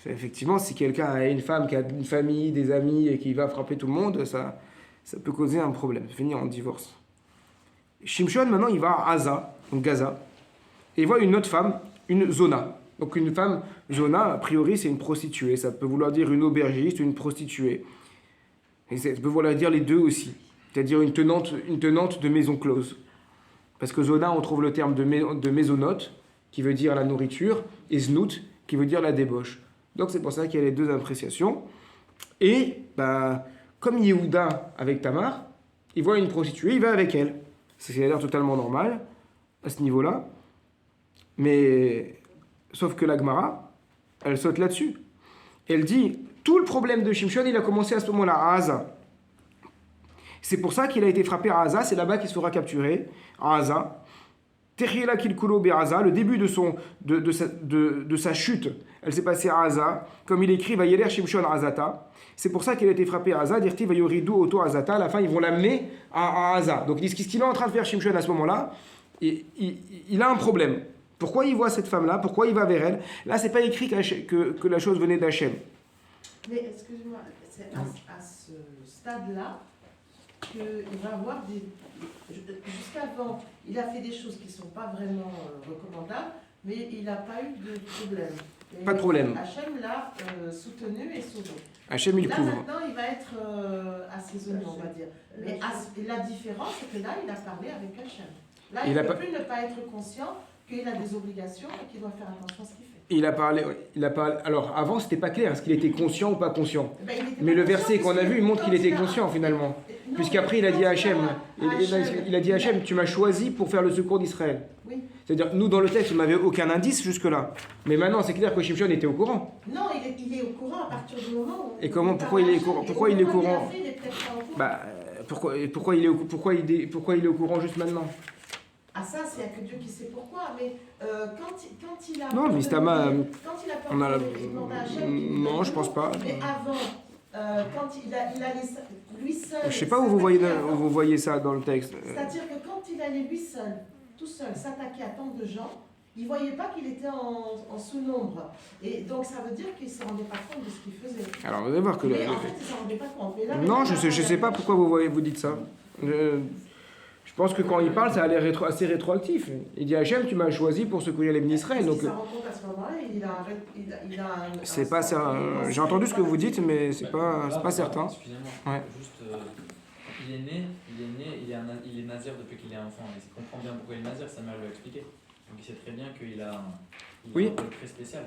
Effectivement, si quelqu'un a une femme qui a une famille, des amis, et qui va frapper tout le monde, ça peut causer un problème, finir en divorce. Shimshon, maintenant, il va à Gaza, donc Gaza, et il voit une autre femme, une Zona. Donc une femme, Zona, a priori, c'est une prostituée. Ça peut vouloir dire une aubergiste ou une prostituée. Et ça peut vouloir dire les deux aussi. C'est-à-dire une tenante de maison close. Parce que Zona, on trouve le terme de mésonote, qui veut dire la nourriture, et Znout, qui veut dire la débauche. Donc c'est pour ça qu'il y a les deux appréciations. Et, comme Yehuda avec Tamar, il voit une prostituée, il va avec elle. C'est l'air totalement normal, à ce niveau-là. Mais, sauf que la Gemara, elle saute là-dessus. Elle dit, tout le problème de Shimshon, il a commencé à ce moment-là, à Haza. C'est pour ça qu'il a été frappé à Haza, c'est là-bas qu'il se fera capturer, à Haza. Terriela Kilkulo Be'Haza, le début de sa chute, elle s'est passée à Haza, comme il écrit, Vayeler Shimshon Hazata. C'est pour ça qu'il a été frappé à Haza, Dirti Vayoridou Oto Hazata, à la fin ils vont l'amener à Haza. Donc ils disent, qu'est-ce qu'il est en train de faire Shimshon à ce moment-là? Il a un problème. Pourquoi il voit cette femme-là? Pourquoi il va vers elle? Là, c'est pas écrit que la chose venait d'Hachem. Mais excusez-moi, c'est à ce stade-là qu'il va avoir des... Jusqu'avant, il a fait des choses qui ne sont pas vraiment recommandables, mais il n'a pas eu de problème. Et pas de problème. Hachem l'a soutenu et sauvé. Hachem, il là, couvre. maintenant, il va être assaisonné, on va dire. Mais la différence, c'est que là, il a parlé avec Hachem. Là, il ne peut plus ne pas être conscient qu'il a des obligations et qu'il doit faire attention à ce qu'il fait. Il a parlé. Alors, avant, c'était pas clair. Est-ce qu'il était conscient ou pas conscient? Mais le verset qu'on a vu, il montre qu'il était conscient, finalement. Puisqu'après, il a dit à Hachem, il a dit à Hachem, tu m'as choisi pour faire le secours d'Israël. Oui. C'est-à-dire, nous, dans le texte, on n'avait aucun indice jusque-là. Mais maintenant, c'est clair que Shimshon était au courant. Non, il est au courant à partir du moment où... Et comment, pourquoi il est au courant? Pourquoi il est au courant? Pourquoi il est au courant juste maintenant? Ah ça, c'est à que Dieu qui sait pourquoi, mais quand il a... Non, mais Stama... On a non, je pense pas. Mais avant, quand il allait lui seul... Je sais pas où vous voyez ça dans le texte. C'est-à-dire que quand il allait lui seul, tout seul, s'attaquer à tant de gens, il ne voyait pas qu'il était en sous-nombre. Et donc ça veut dire qu'il ne se rendait pas compte de ce qu'il faisait. Alors vous allez voir que... Mais en fait, il ne s'en rendait pas compte. Mais là, non, je sais pas pourquoi vous dites ça. Je pense que quand il parle, ça a l'air assez rétroactif. Il dit Hachem, tu m'as choisi pour secourir les bénis Israël. Donc, il s'en rend compte à ce moment-là, il a c'est pas ça. J'ai entendu ce que vous dites, mais c'est pas certain. Excusez-moi, juste, il est nazir depuis qu'il est enfant. Il comprend bien pourquoi il est nazir, sa mère lui a expliqué. Donc il sait très bien qu'il a un rôle très spécial.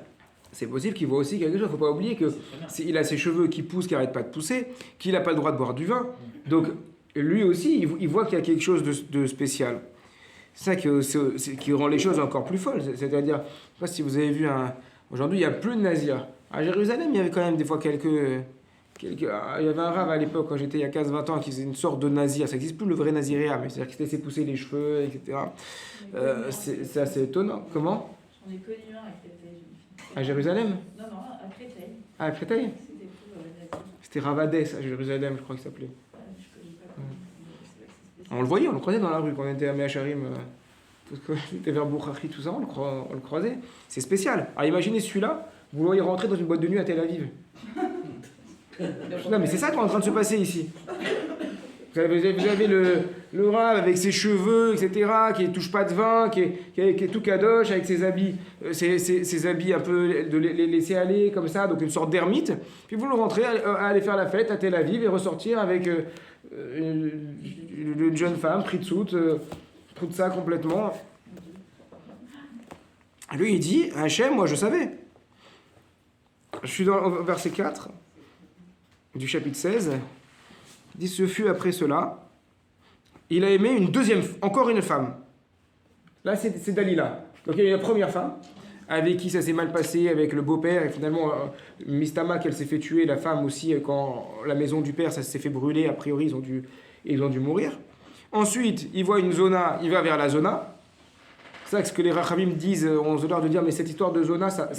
C'est possible qu'il voit aussi quelque chose. Il ne faut pas oublier qu'il a ses cheveux qui poussent, qui n'arrêtent pas de pousser, qu'il n'a pas le droit de boire du vin. Donc lui aussi, il voit qu'il y a quelque chose de spécial. C'est ça qui rend les choses encore plus folles. C'est-à-dire, je ne sais pas si vous avez vu, aujourd'hui, il n'y a plus de nazirs. À Jérusalem, il y avait quand même des fois quelques... Il y avait un rave à l'époque, quand j'étais il y a 15-20 ans, qui faisait une sorte de nazir. Ça n'existe plus le vrai naziréat, mais c'est-à-dire qu'il se laissait pousser les cheveux, etc. C'est assez étonnant. Comment? J'en ai connu un à Créteil. À Jérusalem? Non, à Créteil. Ah, à Créteil? C'était tout C'était Ravadès à Jérusalem, je crois qu'il s'appelait. Je connais pas. On le voyait, on le croisait dans la rue quand on était à Meacharim. Parce qu'on était vers Boukhari, tout ça, on le croisait. C'est spécial. Alors imaginez celui-là, vous le voyez rentrer dans une boîte de nuit à Tel Aviv. Non, mais c'est ça qui est en train de se passer ici. Vous avez le rave avec ses cheveux, etc., qui ne touche pas de vin, qui est tout kadosh, avec ses habits, ses habits un peu de les laisser aller, comme ça, donc une sorte d'ermite. Puis vous le rentrez à aller faire la fête à Tel Aviv et ressortir avec une jeune femme, pritzout, tout ça complètement. Lui, il dit, Hachem, moi je savais. Je suis dans le verset 4 du chapitre 16. Il dit, ce fut après cela, il a aimé encore une femme. Là, c'est Dalila. Donc il y a eu la première femme. avec qui ça s'est mal passé, avec le beau-père, et finalement, Mistama, qu'elle s'est fait tuer, la femme aussi, quand la maison du père, ça s'est fait brûler, a priori, ils ont dû mourir. Ensuite, il voit une zona, il va vers la zona. C'est ça que ce que les Rachamim disent, on a l'air de dire, mais cette histoire de zona, ça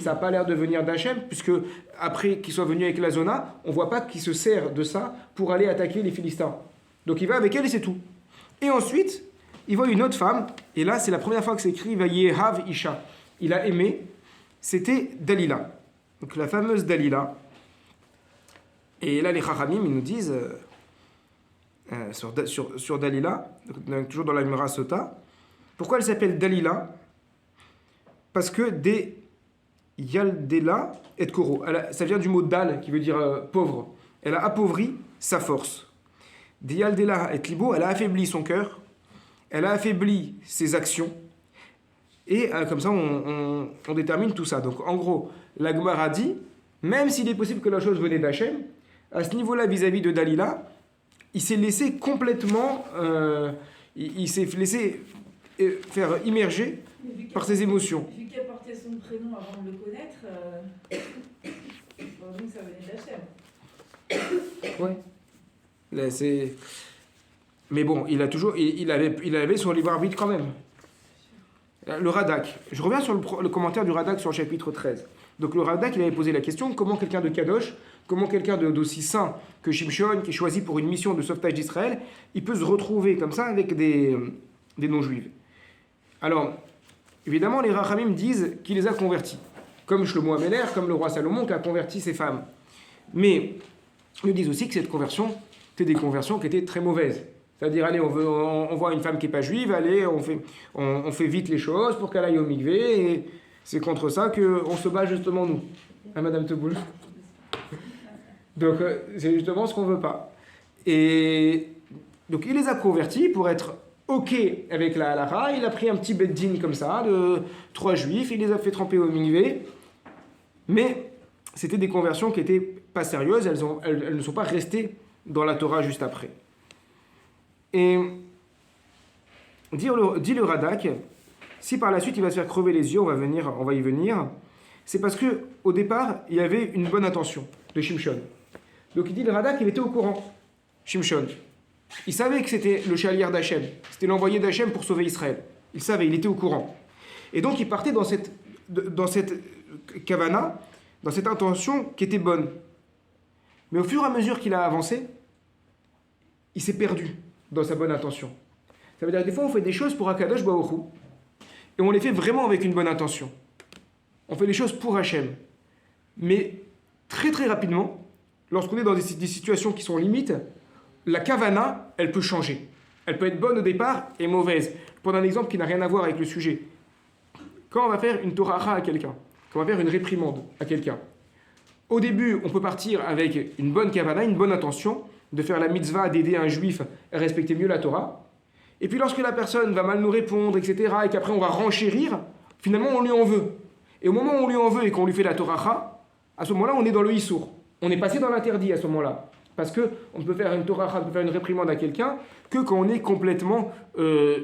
n'a pas l'air de venir d'Hachem, puisque après qu'il soit venu avec la zona, on ne voit pas qu'il se sert de ça pour aller attaquer les Philistins. Donc il va avec elle et c'est tout. Et ensuite, il voit une autre femme, et là, c'est la première fois que c'est écrit, Vayehav Isha. Il a aimé, c'était Dalila. Donc la fameuse Dalila. Et là, les Chachamim, ils nous disent, sur Dalila, donc, toujours dans la Gemara Sota, pourquoi elle s'appelle Dalila? Parce que des Yaldela et Koro. Ça vient du mot Dal, qui veut dire pauvre. Elle a appauvri sa force. Des Yaldela et Libo, elle a affaibli son cœur, elle a affaibli ses actions, et comme ça, on détermine tout ça. Donc, en gros, la Gemara dit, même s'il est possible que la chose venait d'Hachem, à ce niveau-là, vis-à-vis de Dalila, il s'est laissé complètement... il s'est laissé faire immerger par ses émotions. Vu qu'elle portait son prénom avant de le connaître, donc ça venait d'Hachem. Ouais. Là, c'est... Mais bon, il avait son libre arbitre quand même. Le Radak. Je reviens sur le commentaire du Radak sur le chapitre 13. Donc le Radak, il avait posé la question, comment quelqu'un de Kadosh, comment quelqu'un d'aussi saint que Shimshon, qui est choisi pour une mission de sauvetage d'Israël, il peut se retrouver comme ça avec des non-juifs. Alors, évidemment, les Rachamim disent qu'il les a convertis. Comme Shlomo Améler, comme le roi Salomon qui a converti ses femmes. Mais ils disent aussi que cette conversion, c'était des conversions qui étaient très mauvaises. C'est-à-dire, allez, on voit une femme qui n'est pas juive, allez, on fait vite les choses pour qu'elle aille au mikvé, et c'est contre ça qu'on se bat justement nous. Hein, Madame Teboul? Donc, c'est justement ce qu'on ne veut pas. Et donc, il les a convertis pour être OK avec la halakha. Il a pris un petit beddin comme ça, de 3 juifs, il les a fait tremper au mikvé. Mais c'était des conversions qui n'étaient pas sérieuses, elles ne sont pas restées dans la Torah juste après. Et dit le Radak, si par la suite il va se faire crever les yeux, on va y venir, c'est parce que au départ il y avait une bonne intention de Shimshon. Donc il dit le Radak, il était au courant, Shimshon. Il savait que c'était le chalier d'Hachem, c'était l'envoyé d'Hachem pour sauver Israël. Il savait, il était au courant. Et donc il partait dans cette kavana, dans cette intention qui était bonne. Mais au fur et à mesure qu'il a avancé, il s'est perdu dans sa bonne intention. Ça veut dire que des fois, on fait des choses pour Akadosh Baruch Hu, et on les fait vraiment avec une bonne intention. On fait les choses pour Hachem. Mais très très rapidement, lorsqu'on est dans des situations qui sont limites, la kavana, elle peut changer. Elle peut être bonne au départ et mauvaise. Pour un exemple qui n'a rien à voir avec le sujet. Quand on va faire une toracha à quelqu'un, quand on va faire une réprimande à quelqu'un, au début, on peut partir avec une bonne kavana, une bonne intention, de faire la mitzvah, d'aider un juif à respecter mieux la Torah. Et puis lorsque la personne va mal nous répondre, etc., et qu'après on va renchérir, finalement on lui en veut. Et au moment où on lui en veut et qu'on lui fait la Toracha, à ce moment-là on est dans le Issour. On est passé dans l'interdit à ce moment-là. Parce qu'on ne peut faire une Toracha, on peut faire une réprimande à quelqu'un que quand on est complètement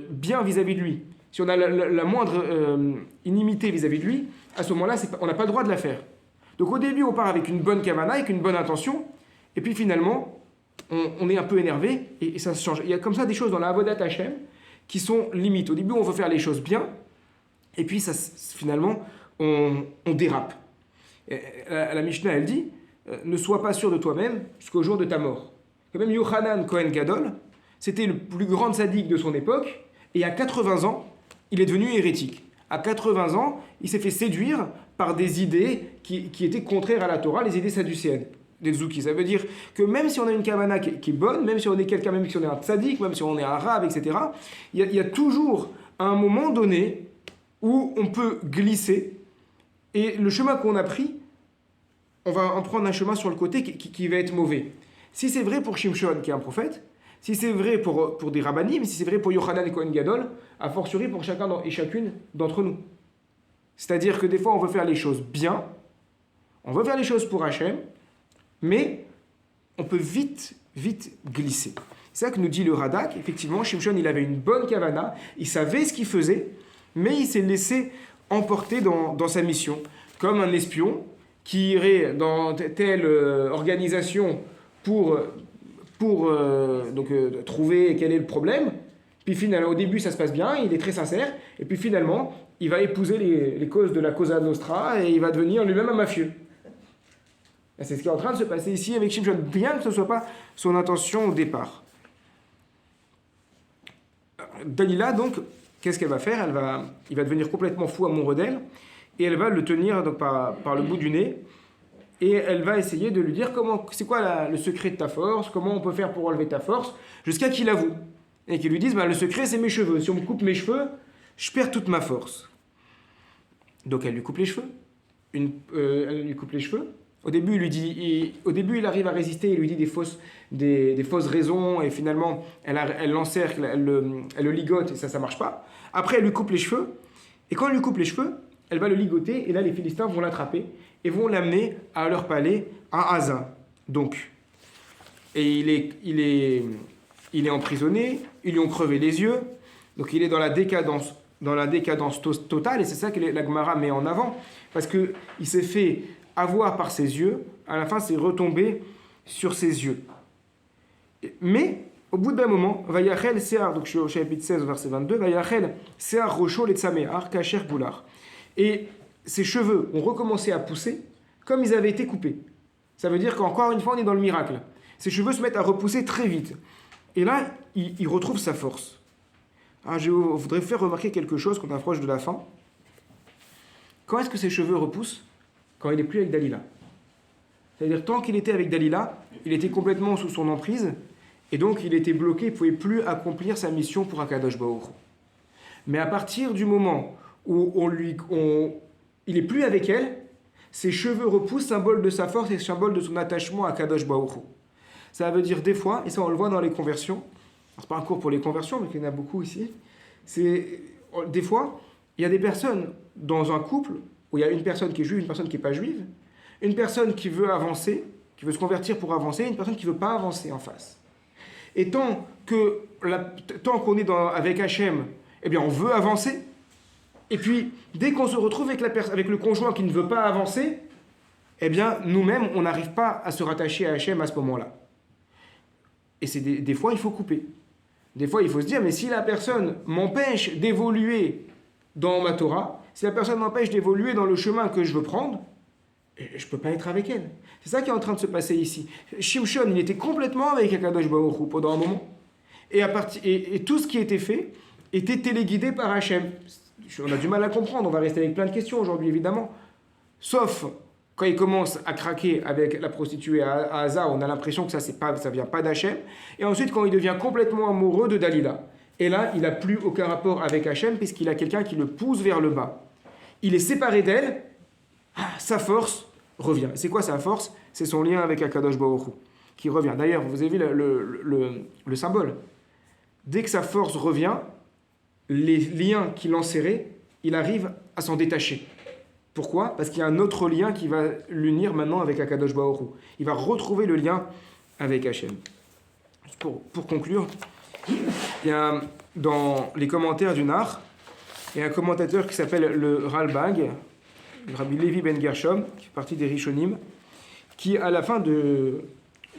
bien vis-à-vis de lui. Si on a la moindre inimité vis-à-vis de lui, à ce moment-là on n'a pas le droit de la faire. Donc au début on part avec une bonne kavana, avec une bonne intention, et puis finalement on est un peu énervé et ça se change. Il y a comme ça des choses dans la Avodat Hashem qui sont limites. Au début, on veut faire les choses bien et puis ça, finalement, on dérape. La Mishnah, elle dit ne sois pas sûr de toi-même jusqu'au jour de ta mort. Quand même, Yochanan Cohen Gadol, c'était le plus grand tzaddik de son époque et à 80 ans, il est devenu hérétique. À 80 ans, il s'est fait séduire par des idées qui étaient contraires à la Torah, les idées sadducéennes. Des Tzouki. Ça veut dire que même si on a une kavana qui est bonne, même si on est quelqu'un, même si on est un tzaddik, même si on est un arabe, etc., il y a toujours un moment donné où on peut glisser et le chemin qu'on a pris, on va en prendre un chemin sur le côté qui va être mauvais. Si c'est vrai pour Shimshon, qui est un prophète, si c'est vrai pour des rabbanim, si c'est vrai pour Yochanan et Kohen Gadol, a fortiori pour chacun et chacune d'entre nous. C'est-à-dire que des fois on veut faire les choses bien, on veut faire les choses pour Hachem, mais on peut vite glisser. C'est ça que nous dit le Radak. Effectivement, Shimshon, il avait une bonne kavana, il savait ce qu'il faisait, mais il s'est laissé emporté dans sa mission, comme un espion qui irait dans telle organisation pour trouver quel est le problème. Puis finalement, au début, ça se passe bien, il est très sincère, et puis finalement, il va épouser les causes de la Cosa Nostra et il va devenir lui-même un mafieux. Et c'est ce qui est en train de se passer ici avec Shimshon, bien que ce ne soit pas son intention au départ. Dalila, donc, qu'est-ce qu'elle va faire? Il va devenir complètement fou amoureux d'elle, et elle va le tenir donc, par le bout du nez, et elle va essayer de lui dire c'est quoi le secret de ta force, comment on peut faire pour enlever ta force, jusqu'à qu'il avoue. Et qu'il lui dise, le secret c'est mes cheveux, si on me coupe mes cheveux, je perds toute ma force. Donc elle lui coupe les cheveux. Elle lui coupe les cheveux. Au début, il arrive à résister, il lui dit des fausses raisons, et finalement, elle l'encercle, elle le ligote, et ça marche pas. Après, elle lui coupe les cheveux, et quand elle lui coupe les cheveux, elle va le ligoter, et là, les Philistins vont l'attraper, et vont l'amener à leur palais, à Hazin. Donc, et il est emprisonné, ils lui ont crevé les yeux, donc il est dans la décadence totale, et c'est ça que la Gemara met en avant, parce qu'il s'est fait avoir par ses yeux, à la fin c'est retombé sur ses yeux. Mais, au bout d'un moment, Vayachel Sear, donc je suis au chapitre 16, verset 22, Vayachel Sear Rocho Letzamear Kacher Goular. Et ses cheveux ont recommencé à pousser comme ils avaient été coupés. Ça veut dire qu'encore une fois, on est dans le miracle. Ses cheveux se mettent à repousser très vite. Et là, il retrouve sa force. Alors, je voudrais faire remarquer quelque chose quand on approche de la fin. Quand est-ce que ses cheveux repoussent? Quand il n'est plus avec Dalila. C'est-à-dire, tant qu'il était avec Dalila, il était complètement sous son emprise, et donc il était bloqué, il ne pouvait plus accomplir sa mission pour Akadosh Baruch Hu. Mais à partir du moment où il n'est plus avec elle, ses cheveux repoussent, symbole de sa force et symbole de son attachement à Akadosh Baruch Hu. Ça veut dire des fois, et ça on le voit dans les conversions, c'est pas un cours pour les conversions, mais il y en a beaucoup ici, des fois, il y a des personnes dans un couple où il y a une personne qui est juive, une personne qui n'est pas juive, une personne qui veut avancer, qui veut se convertir pour avancer, une personne qui ne veut pas avancer en face. Et tant qu'on est avec Hachem, eh bien on veut avancer, et puis dès qu'on se retrouve avec le conjoint qui ne veut pas avancer, eh bien nous-mêmes, on n'arrive pas à se rattacher à Hachem à ce moment-là. Et c'est des fois, il faut couper. Des fois, il faut se dire, mais si la personne m'empêche d'évoluer dans ma Torah, si la personne m'empêche d'évoluer dans le chemin que je veux prendre, je ne peux pas être avec elle. C'est ça qui est en train de se passer ici. Shimshon, il était complètement avec Akadosh Baruch Hu pendant un moment. Et tout ce qui était fait était téléguidé par Hachem. On a du mal à comprendre, on va rester avec plein de questions aujourd'hui, évidemment. Sauf quand il commence à craquer avec la prostituée à Haza, on a l'impression que ça ne vient pas d'Hachem. Et ensuite, quand il devient complètement amoureux de Dalila, et là, il n'a plus aucun rapport avec Hachem, puisqu'il a quelqu'un qui le pousse vers le bas. Il est séparé d'elle, sa force revient. C'est quoi sa force? C'est son lien avec Akadosh Baruch Hu, qui revient. D'ailleurs, vous avez vu le symbole. Dès que sa force revient, les liens qui l'enserraient, il arrive à s'en détacher. Pourquoi? Parce qu'il y a un autre lien qui va l'unir maintenant avec Akadosh Baruch Hu. Il va retrouver le lien avec Hachem. Pour conclure, il y a dans les commentaires du Nar, il y a un commentateur qui s'appelle le Ralbag, le Rabbi Levi Ben Gershom, qui fait partie des Rishonim, qui à la fin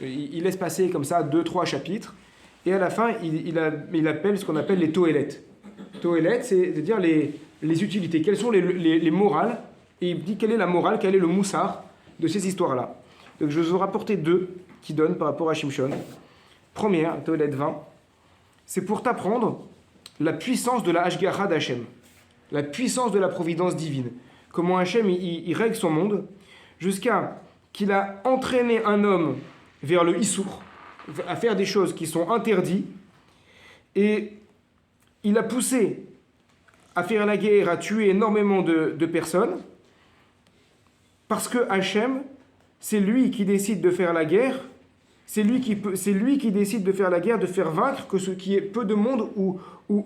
il laisse passer comme ça 2-3 chapitres, et à la fin il appelle ce qu'on appelle les toélettes. Toélettes, c'est de dire les utilités, quelles sont les morales, et il dit quelle est la morale, quel est le moussar de ces histoires-là. Donc je vais vous rapporter 2 qui donnent par rapport à Shimshon. Première, toélette 20, c'est pour t'apprendre la puissance de la Hashgacha d'Hachem, la puissance de la providence divine. Comment Hachem il règle son monde jusqu'à qu'il a entraîné un homme vers le Issour, à faire des choses qui sont interdites, et il a poussé à faire la guerre, à tuer énormément de personnes, parce que Hachem, c'est lui qui décide de faire la guerre, c'est lui qui décide de faire la guerre, de faire vaincre que ce qui est peu de monde ou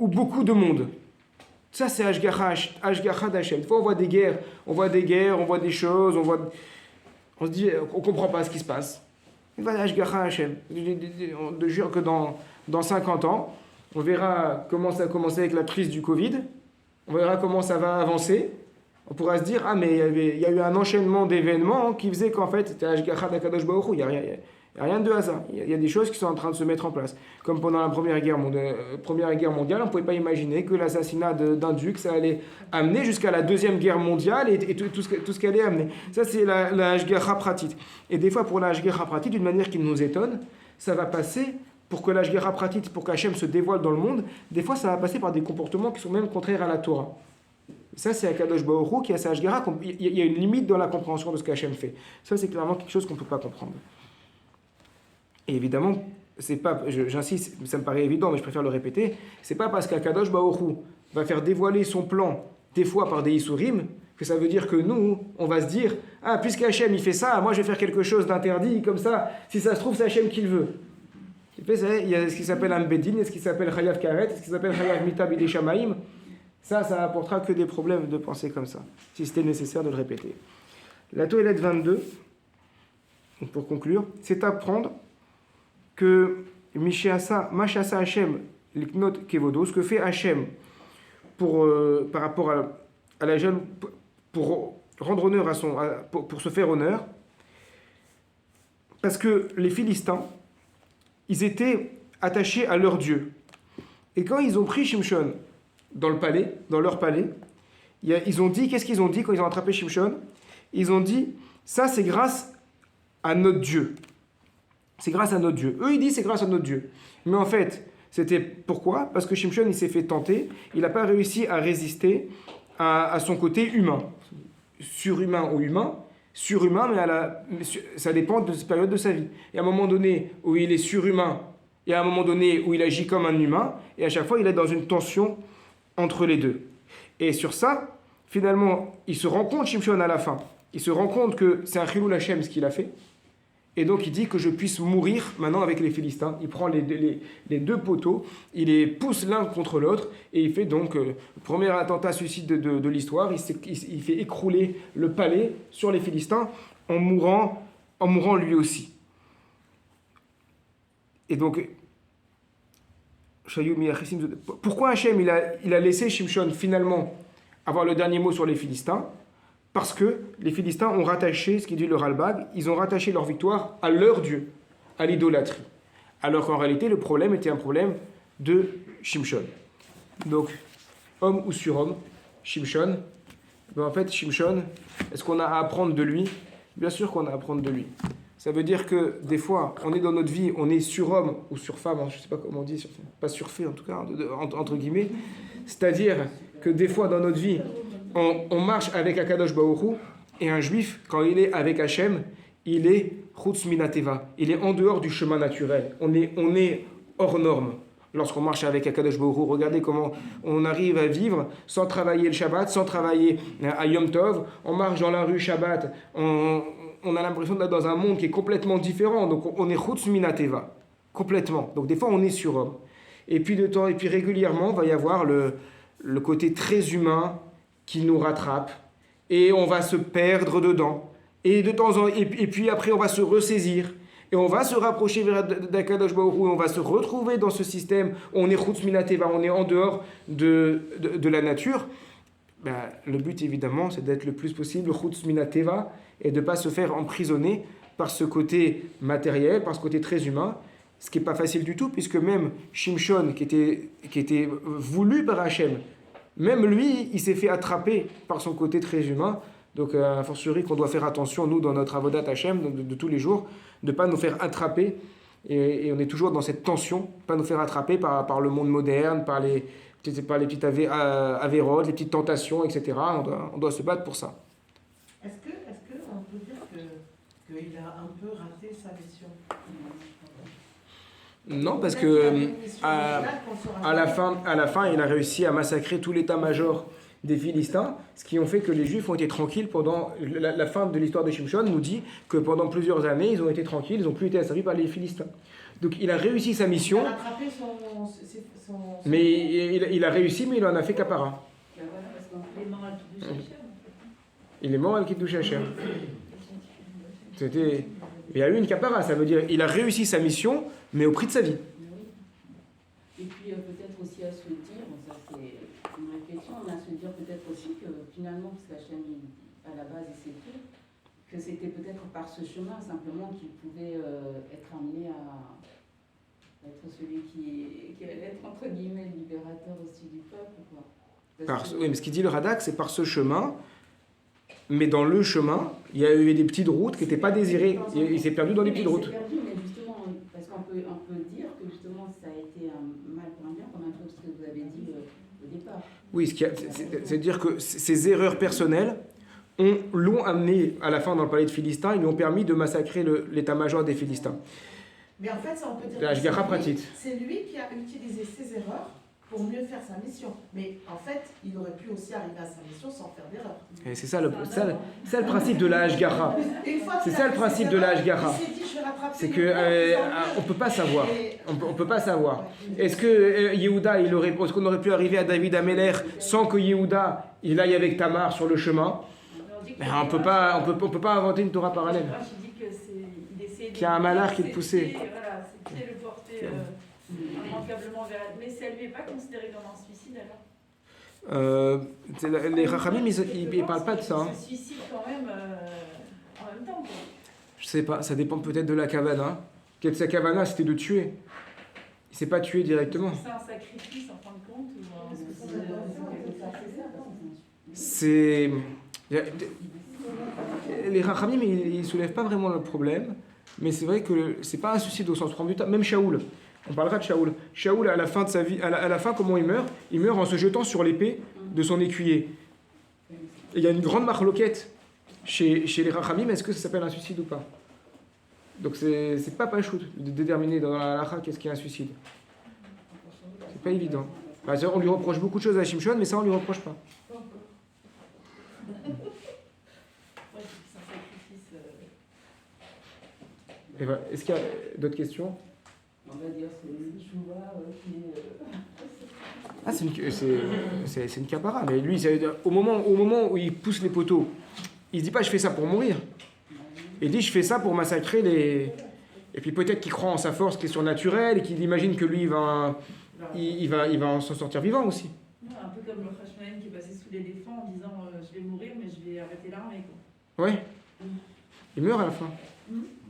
beaucoup de monde. Ça, c'est Hashgacha d'Hachem. Des fois, on voit des guerres, on voit des choses, on se dit, on ne comprend pas ce qui se passe. Il va Hashgacha Hachem. Je jure que dans 50 ans, on verra comment ça a commencé avec la crise du Covid, on verra comment ça va avancer, On pourra se dire, ah mais il y a eu un enchaînement d'événements qui faisait qu'en fait, c'était Ashgacha d'Akadosh Baruch Hu. Il n'y a rien de hasard. Il y a des choses qui sont en train de se mettre en place. Comme pendant la Première Guerre mondiale, on ne pouvait pas imaginer que l'assassinat d'un duc, ça allait amener jusqu'à la Deuxième Guerre mondiale et tout ce qu'elle allait amener. Ça, c'est la Ashgacha pratique. Et des fois, pour la Ashgacha pratique, d'une manière qui nous étonne, ça va passer, pour que la Ashgacha pratique, pour qu'Hachem se dévoile dans le monde, des fois, ça va passer par des comportements qui sont même contraires à la Torah. Ça, c'est Akadosh Baruch Hu qui a sa Ashgacha. Il y a une limite dans la compréhension de ce qu'Hachem fait. Ça, c'est clairement quelque chose qu'on ne peut pas comprendre. Et évidemment, c'est pas, j'insiste, ça me paraît évident, mais je préfère le répéter, c'est pas parce qu'Akadosh Baruch Hu va faire dévoiler son plan, des fois par des Isurim, que ça veut dire que nous, on va se dire, ah, puisqu'Hachem il fait ça, moi je vais faire quelque chose d'interdit, comme ça, si ça se trouve, c'est Hachem qui le veut. Il y a ce qui s'appelle Ambedin, il y a ce qui s'appelle Chayav Karet, ce qui s'appelle Chayav Mitab Idei Shamaim. Ça apportera que des problèmes de penser comme ça, si c'était nécessaire de le répéter. La Toilette 22, pour conclure, c'est apprendre que Mashasa Hachem Liknot Kevodo, ce que fait Hachem par rapport à la jeune, pour rendre honneur pour se faire honneur, parce que les Philistins, ils étaient attachés à leur Dieu. Et quand ils ont pris Shimshon dans leur palais, ils ont dit, qu'est-ce qu'ils ont dit quand ils ont attrapé Shimshon? Ils ont dit, ça c'est grâce à notre Dieu. C'est grâce à notre Dieu. Eux, ils disent c'est grâce à notre Dieu. Mais en fait, c'était pourquoi? Parce que Shimshon, il s'est fait tenter. Il n'a pas réussi à résister à son côté humain. Surhumain ou humain. Surhumain, mais ça dépend de cette période de sa vie. Il y a un moment donné où il est surhumain. Il y a un moment donné où il agit comme un humain. Et à chaque fois, il est dans une tension entre les deux. Et sur ça, finalement, il se rend compte, Shimshon, à la fin. Il se rend compte que c'est un Chilul Hashem ce qu'il a fait. Et donc il dit que je puisse mourir maintenant avec les Philistins. Il prend les deux poteaux, il les pousse l'un contre l'autre, et il fait donc le premier attentat suicide de l'histoire. Il fait écrouler le palais sur les Philistins en mourant lui aussi. Et donc, pourquoi Hachem il a laissé Shimshon finalement avoir le dernier mot sur les Philistins? Parce que les Philistins ont rattaché, ce qui dit le Ralbag, ils ont rattaché leur victoire à leur Dieu, à l'idolâtrie. Alors qu'en réalité, le problème était un problème de Shimshon. Donc, homme ou surhomme, Shimshon, en fait, Shimshon, est-ce qu'on a à apprendre de lui? Bien sûr qu'on a à apprendre de lui. Ça veut dire que des fois, on est dans notre vie, on est surhomme ou surfemme, je ne sais pas comment on dit, pas surfait en tout cas, entre guillemets. C'est-à-dire que des fois dans notre vie, on marche avec Akadosh Baruch Hu, et un juif, quand il est avec Hachem, il est Chutz Minateva, il est en dehors du chemin naturel, on est hors norme. Lorsqu'on marche avec Akadosh Baruch Hu, regardez comment on arrive à vivre sans travailler le Shabbat, sans travailler à Yom Tov, on marche dans la rue Shabbat, on a l'impression d'être dans un monde qui est complètement différent, donc on est Chutz Minateva, complètement. Donc des fois on est surhomme. Et puis régulièrement, il va y avoir le côté très humain qui nous rattrape, et on va se perdre dedans, et puis après on va se ressaisir, et on va se rapprocher vers d'Akadosh Baruch Hu, on va se retrouver dans ce système, on est Chutz Minateva, on est en dehors de la nature. Le but évidemment c'est d'être le plus possible Chutz Minateva, et de ne pas se faire emprisonner par ce côté matériel, par ce côté très humain, ce qui n'est pas facile du tout, puisque même Shimshon, qui était voulu par Hachem, même lui, il s'est fait attraper par son côté très humain. Donc, a fortiori qu'on doit faire attention, nous, dans notre avodat Hachem, de tous les jours, de ne pas nous faire attraper. Et on est toujours dans cette tension, pas nous faire attraper par le monde moderne, par les petites avérodes, les petites tentations, etc. On doit se battre pour ça. Est-ce qu'on peut dire qu'il a un peu raté sa mission? Non, parce que à la fin, il a réussi à massacrer tout l'état-major des Philistins, ce qui ont fait que les Juifs ont été tranquilles pendant la fin de l'histoire de Shimshon nous dit que pendant plusieurs années, ils ont été tranquilles, ils n'ont plus été asservis par les Philistins. Donc il a réussi sa mission, mais il a réussi, mais il en a fait qu'apparat. Il est mort à Kiddush Hashem. Il y a eu une capara, ça veut dire il a réussi sa mission, mais au prix de sa vie. Et puis peut-être aussi à se dire, ça c'est une réflexion, à se dire dire peut-être aussi que finalement, parce qu'Hachem, à la base, il sait tout, que c'était peut-être par ce chemin simplement qu'il pouvait être amené à être celui qui allait être entre guillemets le libérateur aussi du peuple, quoi. Oui, mais ce qu'il dit le Radak, c'est par ce chemin, mais dans le chemin, il y a eu des petites routes qui n'étaient pas désirées. Il s'est perdu dans les petites routes. Il s'est perdu, mais justement, parce qu'on peut dire que justement ça a été un mal pour un bien, comme un peu ce que vous avez dit au départ. Oui, c'est-à-dire que ces erreurs personnelles l'ont amené à la fin dans le palais de Philistin, ils lui ont permis de massacrer l'état-major des Philistins. Mais en fait, ça, on peut dire La que Ashgacha pratique. c'est lui qui a utilisé ses erreurs pour mieux faire sa mission. Mais en fait, il aurait pu aussi arriver à sa mission sans faire d'erreur. Et c'est ça le principe de la Ashgacha. C'est ça le principe de la Ashgacha. C'est que on peut pas savoir. On peut pas savoir. Est-ce que Yehuda, est-ce qu'on aurait pu arriver à David Améler sans que Yehuda il aille avec Tamar sur le chemin? On peut pas inventer une Torah parallèle. Qu'il y a un malheur qui le poussait. Voilà, c'était le porter immanquablement vers elle. Mais si elle lui est pas considérée comme un suicide alors Les Rachamim, ils parlent pas de ça. Il se suicide quand même en même temps, quoi. Je sais pas, ça dépend peut-être de la kavana. Sa kavana, c'était de tuer. Il s'est pas tué directement. C'est un sacrifice en fin de compte ou C'est... Les Rachamim, ils soulèvent pas vraiment le problème, mais c'est vrai que c'est pas un suicide au sens propre du terme. Même Shaoul, on parlera de Shaoul. Shaoul, à la fin de sa vie, à la fin, comment il meurt? Il meurt en se jetant sur l'épée de son écuyer. Et il y a une grande marloquette chez les Rachamim, est-ce que ça s'appelle un suicide ou pas? Donc c'est pas pachout de déterminer dans la halakha qu'est-ce qui est un suicide. C'est pas évident. On lui reproche beaucoup de choses à Shimshon, mais ça on lui reproche pas. Et voilà. Est-ce qu'il y a d'autres questions? On va dire c'est le Chouva qui est... C'est une capara, mais lui, au moment où il pousse les poteaux, il se dit pas je fais ça pour mourir. Il dit je fais ça pour massacrer les... Et puis peut-être qu'il croit en sa force qui est surnaturelle et qu'il imagine que lui il va s'en sortir vivant aussi. Un peu comme le Hashmael qui est passé sous l'éléphant en disant je vais mourir mais je vais arrêter l'armée, quoi. Ouais. Il meurt à la fin.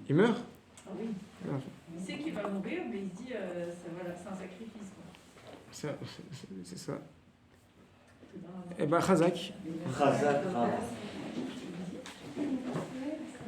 Il meurt. Ah oui. Il sait qu'il va mourir mais il se dit c'est un sacrifice, quoi. C'est ça. Eh ben, Chazak. Chazak, Rav.